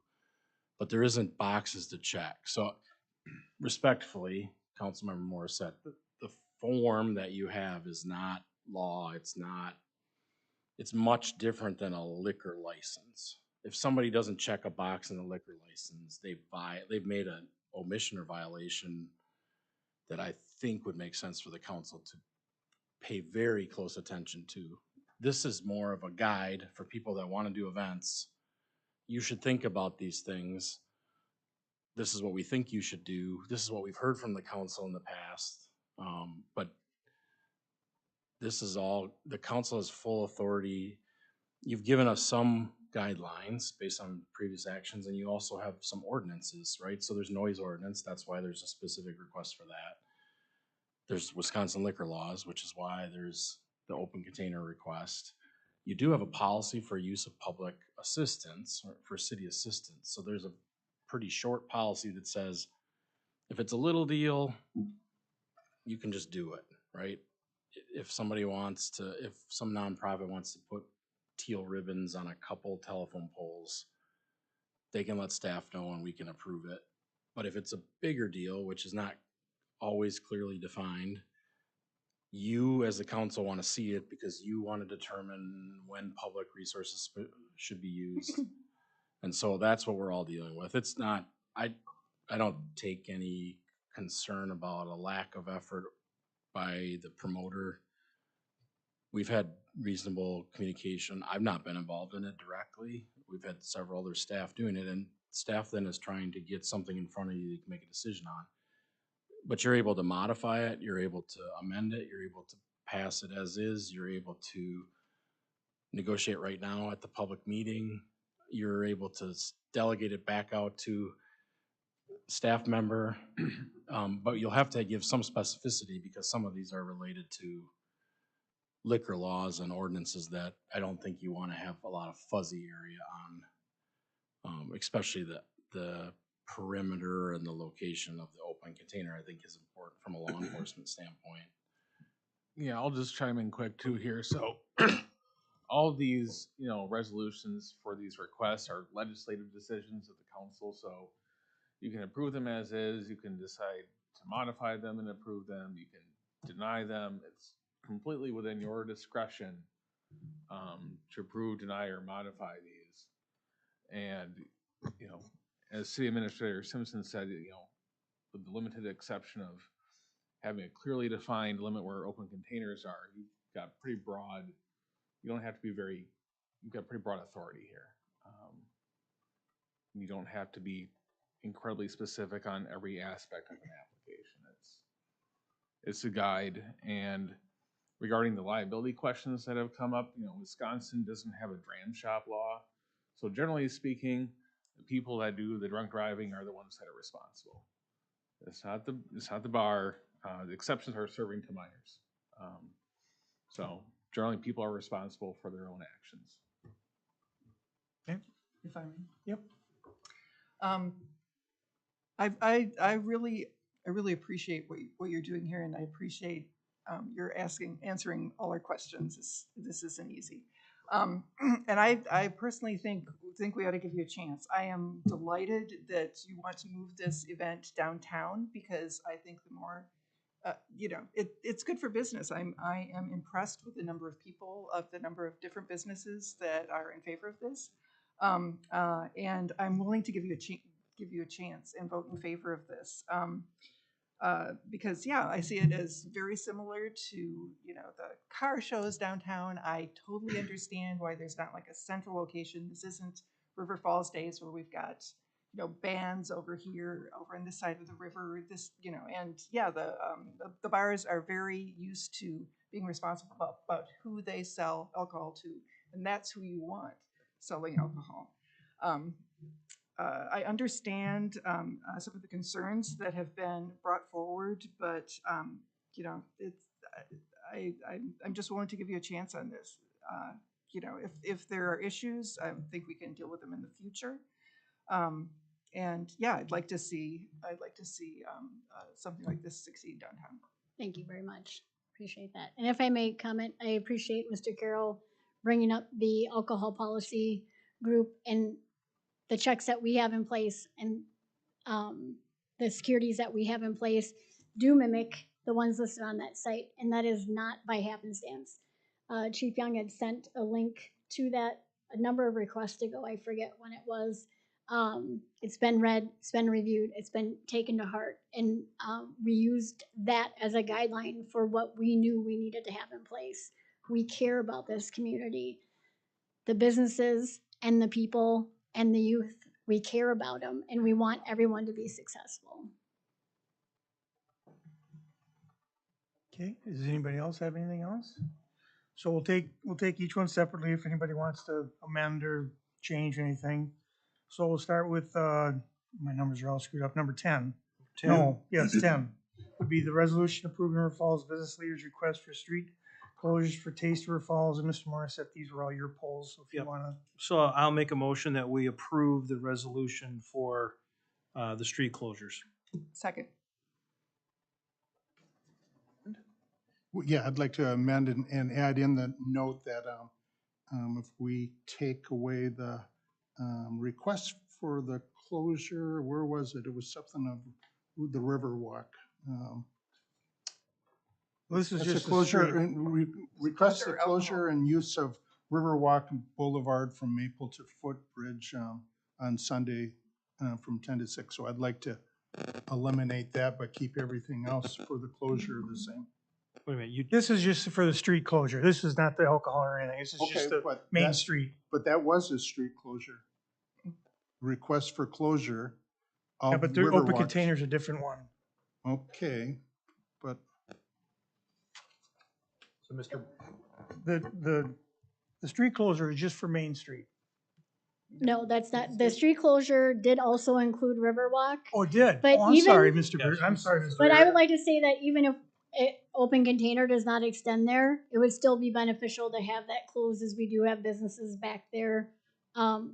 But there isn't boxes to check. So respectfully, Councilmember Morissette, the form that you have is not law. It's much different than a liquor license. If somebody doesn't check a box in a liquor license, they've made an omission or violation that I think would make sense for the council to pay very close attention to. This is more of a guide for people that want to do events. You should think about these things. This is what we think you should do. This is what we've heard from the council in the past. But this is all, the council has full authority. You've given us some guidelines based on previous actions, and you also have some ordinances, right? So there's noise ordinance. That's why there's a specific request for that. There's Wisconsin liquor laws, which is why there's the open container request. You do have a policy for use of public assistance or for city assistance. So there's a pretty short policy that says if it's a little deal, you can just do it, right? If somebody wants to, if some nonprofit wants to put teal ribbons on a couple telephone poles, they can let staff know and we can approve it. But if it's a bigger deal, which is not always clearly defined, you as the council want to see it because you want to determine when public resources should be used. And so that's what we're all dealing with. It's not, I don't take any concern about a lack of effort by the promoter. We've had reasonable communication. I've not been involved in it directly. We've had several other staff doing it, and staff then is trying to get something in front of you that you can make a decision on. But you're able to modify it, you're able to amend it, you're able to pass it as is, you're able to negotiate right now at the public meeting, you're able to delegate it back out to staff member, but you'll have to give some specificity because some of these are related to liquor laws and ordinances that I don't think you want to have a lot of fuzzy area on, especially the perimeter and the location of the open container, I think is important from a law enforcement standpoint. Yeah, I'll just chime in quick too here. So all these, resolutions for these requests are legislative decisions of the council. So you can approve them as is, you can decide to modify them and approve them, you can deny them. It's completely within your discretion to approve, deny, or modify these. And, as City Administrator Simpson said, with the limited exception of having a clearly defined limit where open containers are, you've got pretty broad, you don't have to be you've got pretty broad authority here. You don't have to be incredibly specific on every aspect of an application. It's a guide. And regarding the liability questions that have come up, Wisconsin doesn't have a dram shop law. So generally speaking, the people that do the drunk driving are the ones that are responsible. It's not the bar. The exceptions are serving to minors. So generally people are responsible for their own actions. Okay. If I may. Yep. I really I really appreciate what you're doing here, and I appreciate your answering all our questions. This isn't easy. And I personally think we ought to give you a chance. I am delighted that you want to move this event downtown, because I think the more, it's good for business. I am impressed with the number of people, of the number of different businesses that are in favor of this. And I'm willing to give you a chance and vote in favor of this. Because yeah, I see it as very similar to, the car shows downtown. I totally understand why there's not like a central location. This isn't River Falls Days where we've got, bands over here, over on this side of the river, and yeah, the bars are very used to being responsible about who they sell alcohol to, and that's who you want selling alcohol. I understand some of the concerns that have been brought forward, but I'm just willing to give you a chance on this. If there are issues, I think we can deal with them in the future. And yeah, I'd like to see something like this succeed downtown. Thank you very much. Appreciate that. And if I may comment, I appreciate Mr. Carroll bringing up the alcohol policy group and the checks that we have in place, and the securities that we have in place do mimic the ones listed on that site, and that is not by happenstance. Chief Young had sent a link to that a number of requests ago. I forget when it was. It's been read, it's been reviewed, it's been taken to heart, and we used that as a guideline for what we knew we needed to have in place. We care about this community, the businesses and the people and the youth. We care about them, and we want everyone to be successful. Okay, does anybody else have anything else? So we'll take each one separately if anybody wants to amend or change anything. So we'll start with, my numbers are all screwed up, number 10. 10. No, yes, 10 would be the resolution approving River Falls business leaders' request for street closures for Taste River Falls. And Mr. Morissette, these were all your polls, so if you Yep. want to. So I'll make a motion that we approve the resolution for the street closures. Second. Yeah, I'd like to amend and add in the note that if we take away the request for the closure, where was it? It was something of the Riverwalk. This is That's just a closure, street. request the Closure closure and use of Riverwalk Boulevard from Maple to Footbridge on Sunday from 10 to 6. So I'd like to eliminate that, but keep everything else for the closure the same. Wait a minute, This is just for the street closure. This is not the alcohol or anything. This is just the but main that- street. But that was a street closure. Request for closure of Yeah, but the open Riverwalk. container's a different one. Okay, but so Mr. The street closure is just for Main Street. No, that's not. The street closure did also include Riverwalk. Oh, it did? But Oh, I'm even- sorry, Mr. Yes. Bird. I'm sorry, Mr. But Bird. I would like to say that even if open container does not extend there, it would still be beneficial to have that closed, as we do have businesses back there.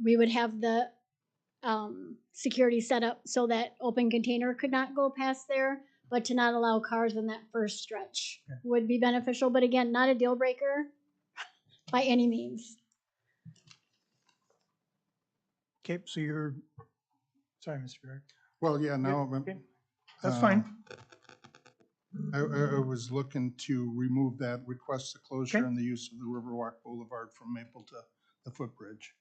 We would have the security set up so that open container could not go past there, but to not allow cars in that first stretch would be beneficial. But again, not a deal breaker by any means. Okay, so you're, sorry, Mr. Bird. well, yeah, now Okay. That's fine. I was looking to remove that request the closure Okay. and the use of the Riverwalk Boulevard from Maple to the Footbridge.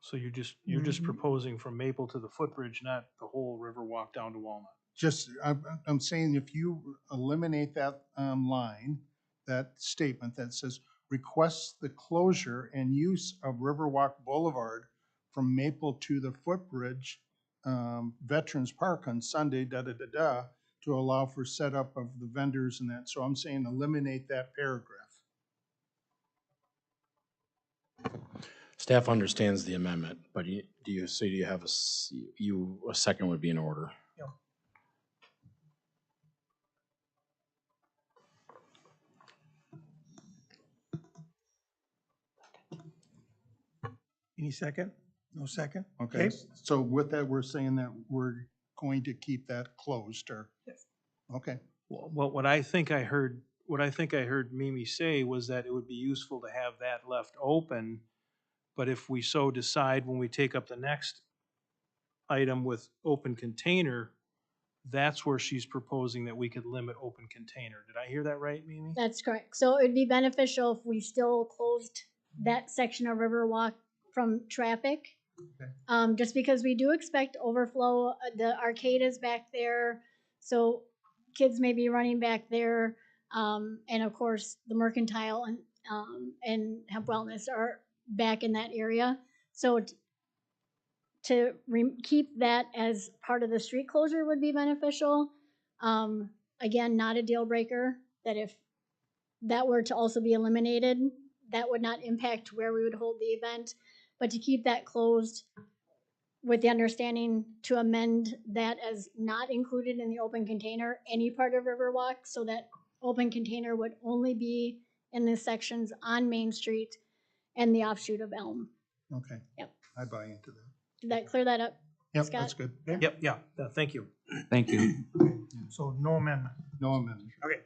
So you're just Mhm. proposing from Maple to the Footbridge, not the whole river walk down to Walnut. Just, I'm saying if you eliminate that line, that statement that says requests the closure and use of Riverwalk Boulevard from Maple to the Footbridge Veterans Park on Sunday, to allow for setup of the vendors and that. So I'm saying eliminate that paragraph. Staff understands the amendment, but do you have a second would be in order? Yeah. Any second? No second? Okay, so with that, we're saying that we're going to keep that closed or Okay, What I think I heard Mimi say was that it would be useful to have that left open, but if we so decide when we take up the next item with open container, that's where she's proposing that we could limit open container. Did I hear that right, Mimi? That's correct. So it'd be beneficial if we still closed that section of Riverwalk from traffic. Okay. Just because we do expect overflow, the arcade is back there, so kids may be running back there. And of course, the mercantile and hemp wellness are back in that area. So to keep that as part of the street closure would be beneficial. Again, not a deal breaker, that if that were to also be eliminated, that would not impact where we would hold the event. But to keep that closed with the understanding to amend that as not included in the open container, any part of Riverwalk, so that open container would only be in the sections on Main Street and the offshoot of Elm. okay. Yep. I buy into that. Did that clear that up? Yep, Scott? that's good. Yep, yeah, thank you. Thank you. So no amendment. No amendment. Okay.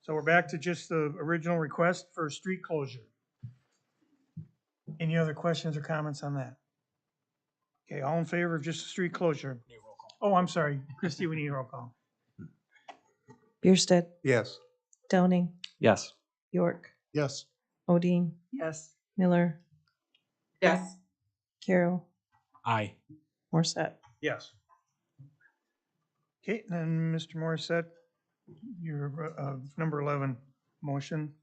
So we're back to just the original request for street closure. Any other questions or comments on that? Okay, all in favor of just the street closure? Oh, I'm sorry, Christie, we need a roll call. Bierstadt, Yes. Downing, Yes. York, Yes. Odine, Yes. Miller, Yes. Carol, Aye. Morset. Yes. Okay, then Mr. Morissette, your number 11 motion.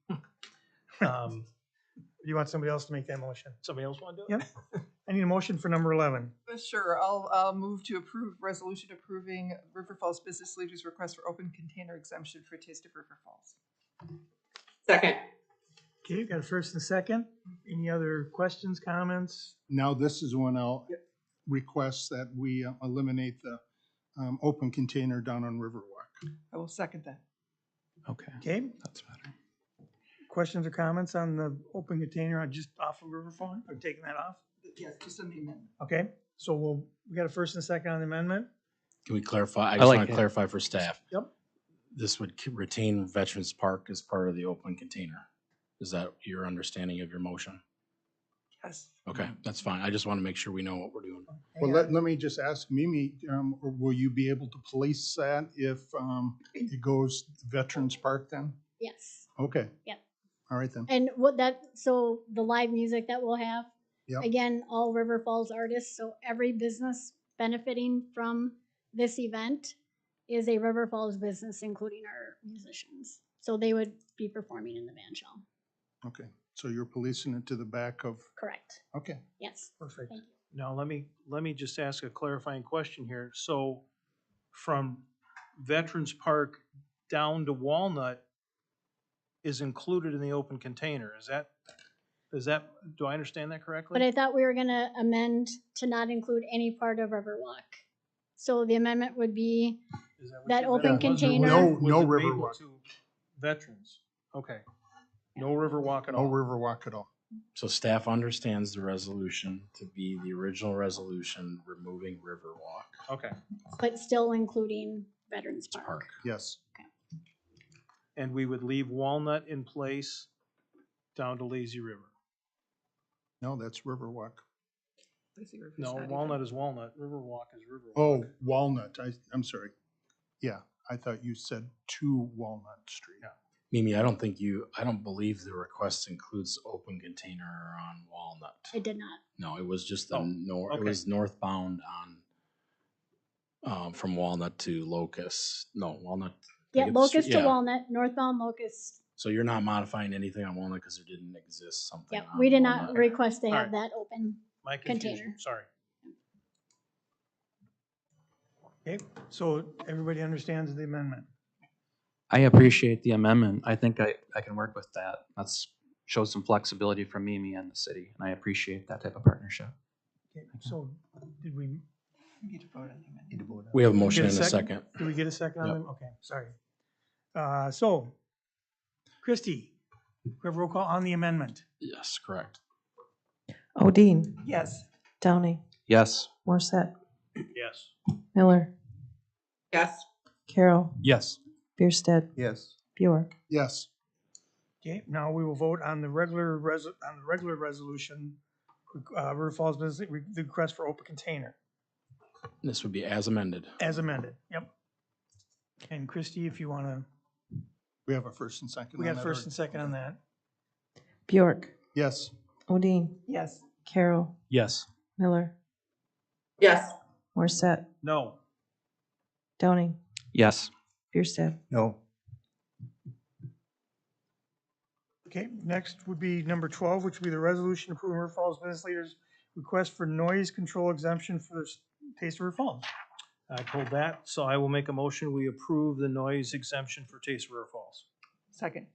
You want somebody else to make that motion? Somebody else want to do it? Yep. I need a motion for number 11. Sure, I'll move to approve resolution approving River Falls business leaders' request for open container exemption for Taste of River Falls. Second. Okay, got a first and a second. Any other questions, comments? Now, this is when I'll request that we eliminate the open container down on Riverwalk. I will second that. Okay. Okay, That's better. questions or comments on the open container on just off of Riverfront, or taking that off? Yes, just on the amendment. Okay, so we got a first and a second on the amendment? Can we clarify? I I just like want to it. clarify for staff. Yep. This would retain Veterans Park as part of the open container. Is that your understanding of your motion? Yes. Okay, that's fine. I just want to make sure we know what we're doing. Well, let me just ask Mimi, will you be able to police that if it goes Veterans Park then? Yes. Okay. Yep. All right then. And so the live music that we'll have, Yep. again, all River Falls artists, so every business benefiting from this event is a River Falls business, including our musicians. So they would be performing in the band shell. Okay, so you're policing it to the back of, Correct. okay. Yes. Perfect. Thank you. Now, let me just ask a clarifying question here. So from Veterans Park down to Walnut is included in the open container. Do I understand that correctly? But I thought we were gonna amend to not include any part of Riverwalk. So the amendment would be Is what that your open amendment was, or container- No, was no it made Riverwalk. to Veterans. Okay. No Riverwalk at No all. Riverwalk at all. So staff understands the resolution to be the original resolution removing Riverwalk Okay. but still including Veterans Park. Park. Yes. And we would leave Walnut in place down to Lazy River. No, that's Riverwalk. No, Walnut is Walnut. Riverwalk is Riverwalk. Oh, Walnut. I'm sorry. Yeah, I thought you said to Walnut Street. Yeah. Mimi, I don't believe the request includes open container on Walnut. It did not. No, it was just Oh, it okay. was northbound on, from Walnut to Locust. No, Walnut. I Yeah, get the Locust street- to yeah. Walnut, northbound Locust. So you're not modifying anything on Walnut because there didn't exist something Yep, on we did not Walnut. request to All have right. that open. My confusion, Container. sorry. Okay, so everybody understands the amendment? I appreciate the amendment. I think I can work with that. That's shows some flexibility from Mimi and the city, and I appreciate that type of partnership. Okay, so did we You need to vote on the amendment. We have a get motion and a second. Did we get a second on Yep. them? Okay, sorry. So, Christie, we have roll call on the amendment. Yes, correct. Odine, Yes. Downing, Yes. Morset, Yes. Miller, Yes. Carol, Yes. Bierstadt, Yes. Bjork. Yes. Okay, now we will vote on the regular resolution, River Falls Business, the request for open container, This would be as amended. as amended, yep. And Christie, if you wanna, We have a first and second. we on got that first already. and second on that. Bjork, Yes. Odine, Yes. Carol, Yes. Miller, Yes. Morset, No. Downing, Yes. Bierstadt. No. Okay, next would be number 12, which would be the resolution approving River Falls business leaders' request for noise control exemption for the Taste of River Falls. I pulled that, so I will make a motion. We approve the noise exemption for Taste of River Falls. Second.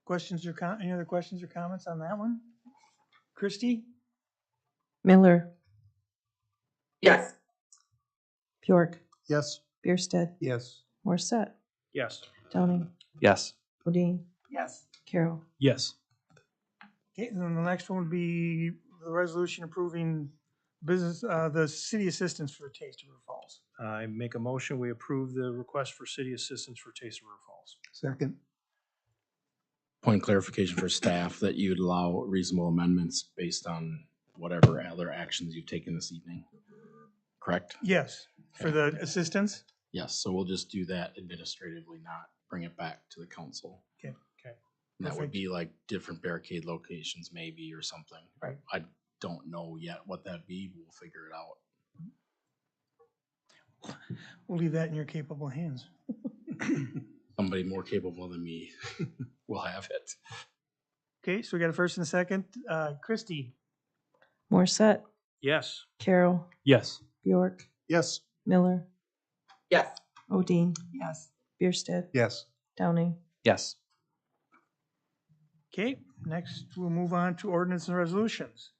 Questions or any other questions or comments on that one? Christie? Miller, Yes. Bjork, Yes. Bierstadt, Yes. Morset, Yes. Downing, Yes. Odine, Yes. Carol. Yes. Okay, and then the next one would be the resolution approving business, the city assistance for Taste of River Falls. I make a motion. We approve the request for city assistance for Taste of River Falls. Second. Point of clarification for staff that you'd allow reasonable amendments based on whatever other actions you've taken this evening. Correct? Yes, for the assistance? Yes, so we'll just do that administratively, not bring it back to the council. Okay. Okay. And that would Perfect. be like different barricade locations maybe or something. Right. I don't know yet what that'd be. We'll figure it out. We'll leave that in your capable hands. Somebody more capable than me will have it. Okay, so we got a first and a second. Christie? Morset, Yes. Carol, Yes. Bjork, Yes. Miller, Yes. Odine, Yes. Bierstadt, Yes. Downing, Yes. Okay, next we'll move on to ordinance and resolutions.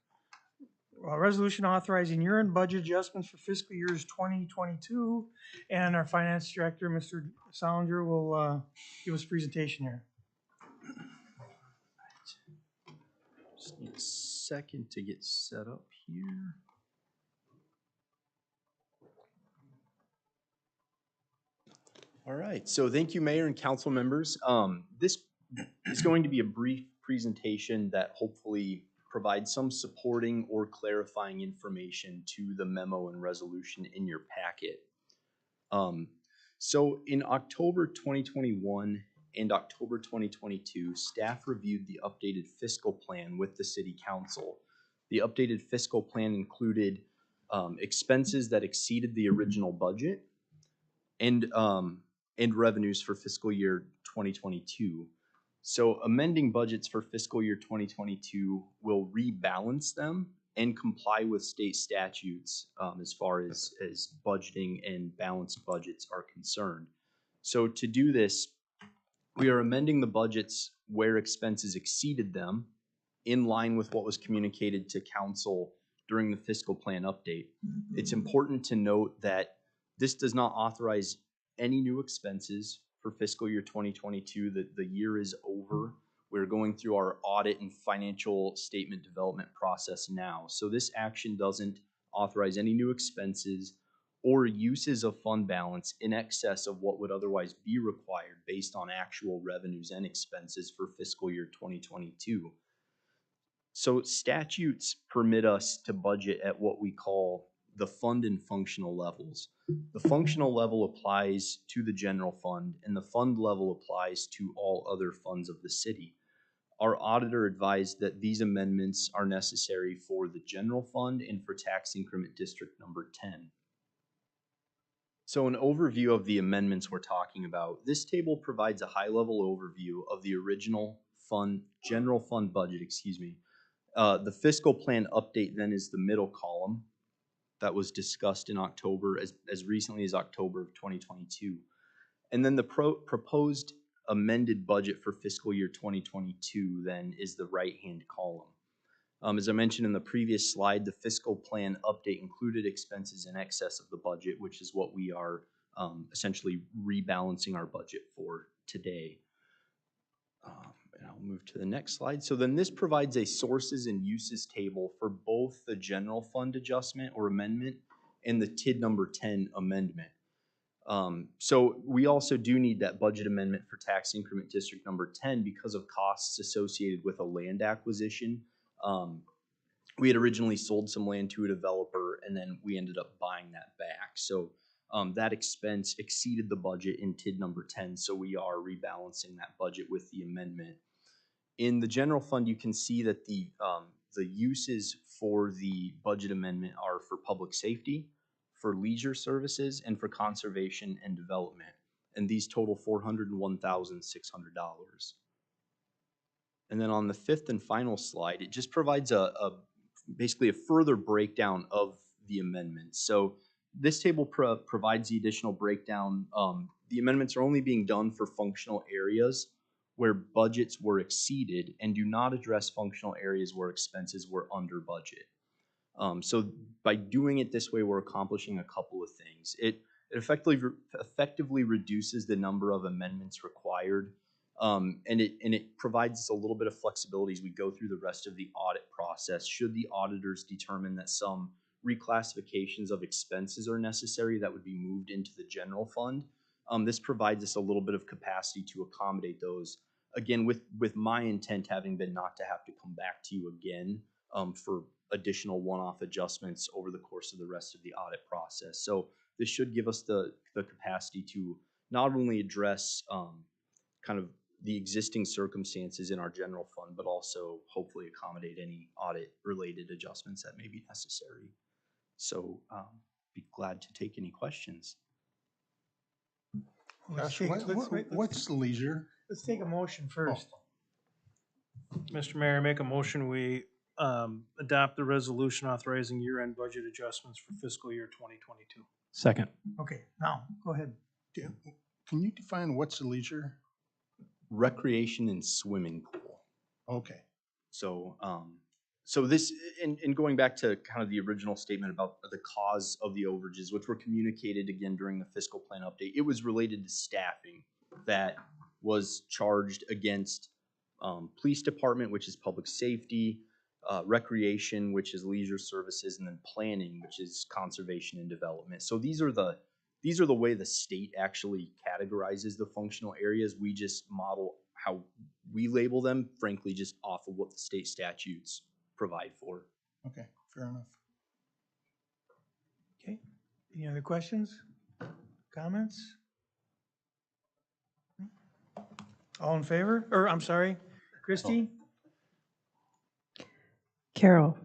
A resolution authorizing year-end budget adjustments for fiscal years 2022, and our finance director, Mr. Solinger, will give us a presentation here. Just need a second to get set up here. All right, so thank you, Mayor and council members. This is going to be a brief presentation that hopefully provides some supporting or clarifying information to the memo and resolution in your packet. So in October 2021 and October 2022, staff reviewed the updated fiscal plan with the city council. The updated fiscal plan included expenses that exceeded the original budget and revenues for fiscal year 2022. So amending budgets for fiscal year 2022 will rebalance them and comply with state statutes as far as budgeting and balanced budgets are concerned. So to do this, we are amending the budgets where expenses exceeded them in line with what was communicated to council during the fiscal plan update. It's important to note that this does not authorize any new expenses for fiscal year 2022. The year is over. We're going through our audit and financial statement development process now. So this action doesn't authorize any new expenses or uses of fund balance in excess of what would otherwise be required based on actual revenues and expenses for fiscal year 2022. So statutes permit us to budget at what we call the fund and functional levels. The functional level applies to the general fund, and the fund level applies to all other funds of the city. Our auditor advised that these amendments are necessary for the general fund and for tax increment district number 10. So an overview of the amendments we're talking about. This table provides a high-level overview of the original general fund budget, The fiscal plan update then is the middle column that was discussed in October, as recently as October of 2022. And then the proposed amended budget for fiscal year 2022 then is the right-hand column. As I mentioned in the previous slide, the fiscal plan update included expenses in excess of the budget, which is what we are essentially rebalancing our budget for today. And I'll move to the next slide. So then this provides a sources and uses table for both the general fund adjustment or amendment and the TID number 10 amendment. So we also do need that budget amendment for tax increment district number 10 because of costs associated with a land acquisition. We had originally sold some land to a developer and then we ended up buying that back. So that expense exceeded the budget in TID number 10. So we are rebalancing that budget with the amendment. In the general fund, you can see that the uses for the budget amendment are for public safety, for leisure services, and for conservation and development. And these total $401,600. And then on the fifth and final slide, it just provides basically a further breakdown of the amendments. So this table provides the additional breakdown. The amendments are only being done for functional areas where budgets were exceeded and do not address functional areas where expenses were under budget. So by doing it this way, we're accomplishing a couple of things. It effectively reduces the number of amendments required, and it provides us a little bit of flexibility as we go through the rest of the audit process. Should the auditors determine that some reclassifications of expenses are necessary, that would be moved into the general fund. This provides us a little bit of capacity to accommodate those. Again, with my intent having been not to have to come back to you again for additional one-off adjustments over the course of the rest of the audit process. So this should give us the capacity to not only address kind of the existing circumstances in our general fund, but also hopefully accommodate any audit-related adjustments that may be necessary. So be glad to take any questions. Let's Josh, take- what's leisure? Let's take a motion first. Mr. Mayor, I make a motion, we adopt the resolution authorizing year-end budget adjustments for fiscal year 2022. Second. Okay, now, go ahead. Can you define what's leisure? Recreation and swimming pool. Okay. So, so this, and going back to kind of the original statement about the cause of the overages, which were communicated again during the fiscal plan update, it was related to staffing that was charged against police department, which is public safety, recreation, which is leisure services, and then planning, which is conservation and development. So these are the way the state actually categorizes the functional areas. We just model how we label them, frankly, just off of what the state statutes provide for. Okay, fair enough. Okay, any other questions, comments? All in favor? Or, I'm sorry, Christie? Carol,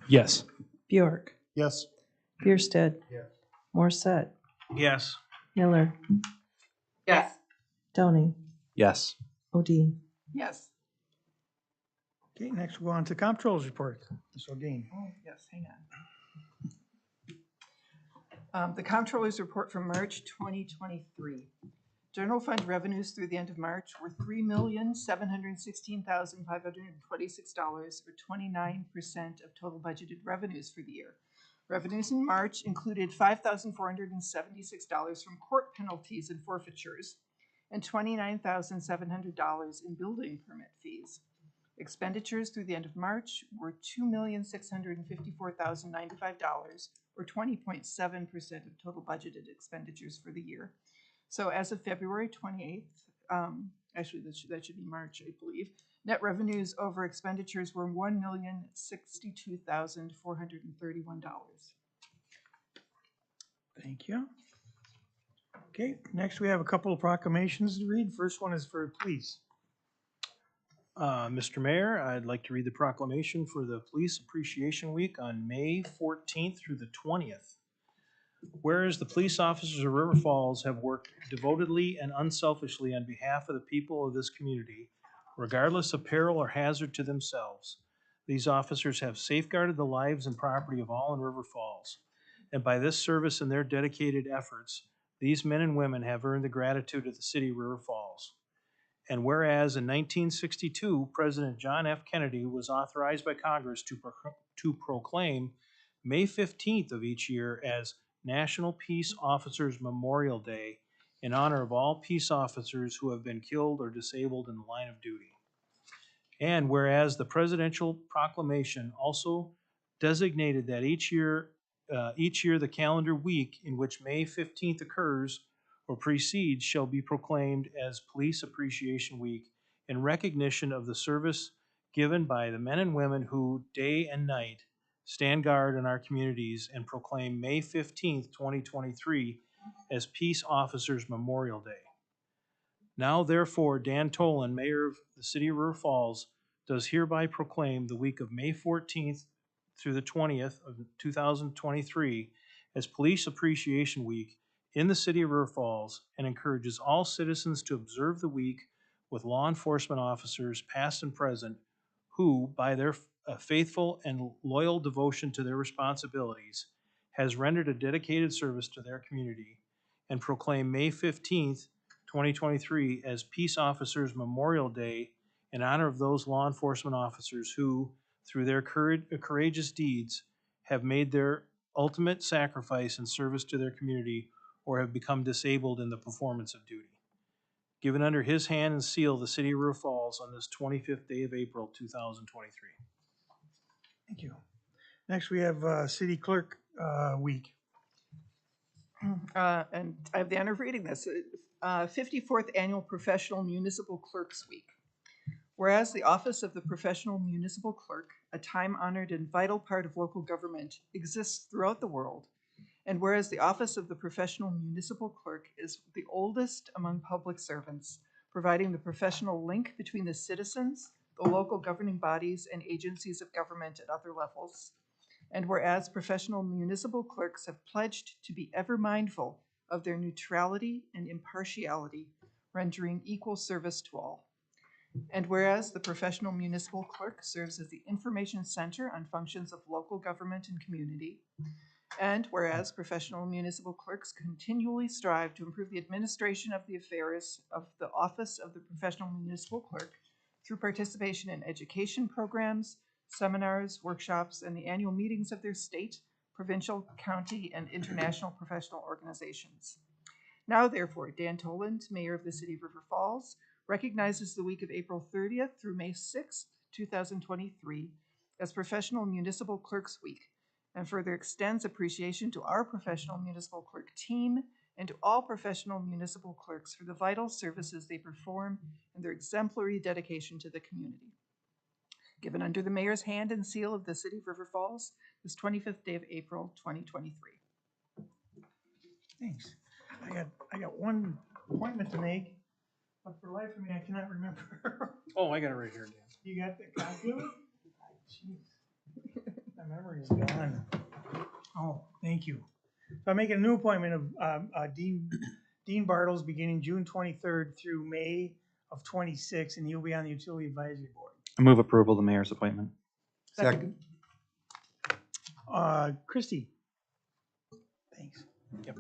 Yes. Bjork, Yes. Bierstead. Yes. Morset, Yes. Miller, Yes. Downey, Yes. Odine. Yes. Okay, next we'll go on to comptroller's report. Ms. O'Dean. Oh, yes, hang on. The comptroller's report for March 2023. General fund revenues through the end of March were $3,716,526, or 29% of total budgeted revenues for the year. Revenues in March included $5,476 from court penalties and forfeitures and $29,700 in building permit fees. Expenditures through the end of March were $2,654,095, or 20.7% of total budgeted expenditures for the year. So as of February 28th, actually that should be March, I believe, net revenues over expenditures were $1,062,431. Thank you. Okay, next we have a couple of proclamations to read. First one is for police. Mr. Mayor, I'd like to read the proclamation for the Police Appreciation Week on May 14th through the 20th. Whereas the police officers of River Falls have worked devotedly and unselfishly on behalf of the people of this community, regardless of peril or hazard to themselves, these officers have safeguarded the lives and property of all in River Falls. And by this service and their dedicated efforts, these men and women have earned the gratitude of the city of River Falls. And whereas in 1962, President John F. Kennedy was authorized by Congress to proclaim May 15th of each year as National Peace Officers Memorial Day in honor of all peace officers who have been killed or disabled in the line of duty. And whereas the presidential proclamation also designated that each year the calendar week in which May 15th occurs or precedes shall be proclaimed as Police Appreciation Week in recognition of the service given by the men and women who, day and night, stand guard in our communities and proclaim May 15th, 2023 as Peace Officers Memorial Day. Now therefore, Dan Tolan, Mayor of the City of River Falls, does hereby proclaim the week of May 14th through the 20th of 2023 as Police Appreciation Week in the City of River Falls, and encourages all citizens to observe the week with law enforcement officers, past and present, who, by their faithful and loyal devotion to their responsibilities, has rendered a dedicated service to their community, and proclaim May 15th, 2023 as Peace Officers Memorial Day in honor of those law enforcement officers who, through their courageous deeds, have made their ultimate sacrifice in service to their community or have become disabled in the performance of duty. Given under his hand and seal, the City of River Falls on this 25th day of April, 2023. Thank you. Next, we have City Clerk Week. And I have the honor of reading this. 54th Annual Professional Municipal Clerks Week. Whereas the office of the professional municipal clerk, a time-honored and vital part of local government, exists throughout the world, and whereas the office of the professional municipal clerk is the oldest among public servants, providing the professional link between the citizens, the local governing bodies, and agencies of government at other levels, and whereas professional municipal clerks have pledged to be ever mindful of their neutrality and impartiality, rendering equal service to all. And whereas the professional municipal clerk serves as the information center on functions of local government and community, and whereas professional municipal clerks continually strive to improve the administration of the affairs of the office of the professional municipal clerk through participation in education programs, seminars, workshops, and the annual meetings of their state, provincial, county, and international professional organizations. Now, therefore, Dan Toland, Mayor of the City of River Falls, recognizes the week of April 30th through May 6th, 2023 as Professional Municipal Clerks Week, and further extends appreciation to our professional municipal clerk team and to all professional municipal clerks for the vital services they perform and their exemplary dedication to the community. Given under the Mayor's hand and seal of the City of River Falls, this 25th day of April, 2023. Thanks. I got one appointment to make, but for life of me, I cannot remember. Oh, I got it right here, Dan. You got the copy of it? Jeez, my memory is gone. Oh, thank you. So I'm making a new appointment of Dean Bartles beginning June 23rd through May of 26, and he'll be on the Utility Advisory Board. I move approval of the mayor's appointment. Second. Christie. Thanks. Yep.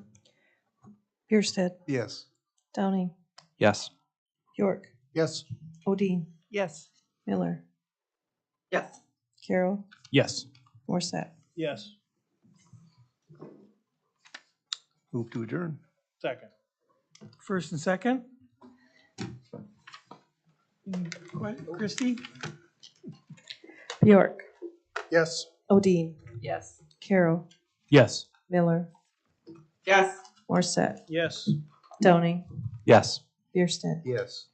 Bierstadt, Yes. Downing, Yes. York, Yes. Odine, Yes. Miller, Yes. Carol, Yes. Morset. Yes. Move to adjourn. Second. First and second. Christie? York, Yes. Odine, Yes. Carol, Yes. Miller, Yes. Morset, Yes. Downing, Yes. Bierstadt. Yes.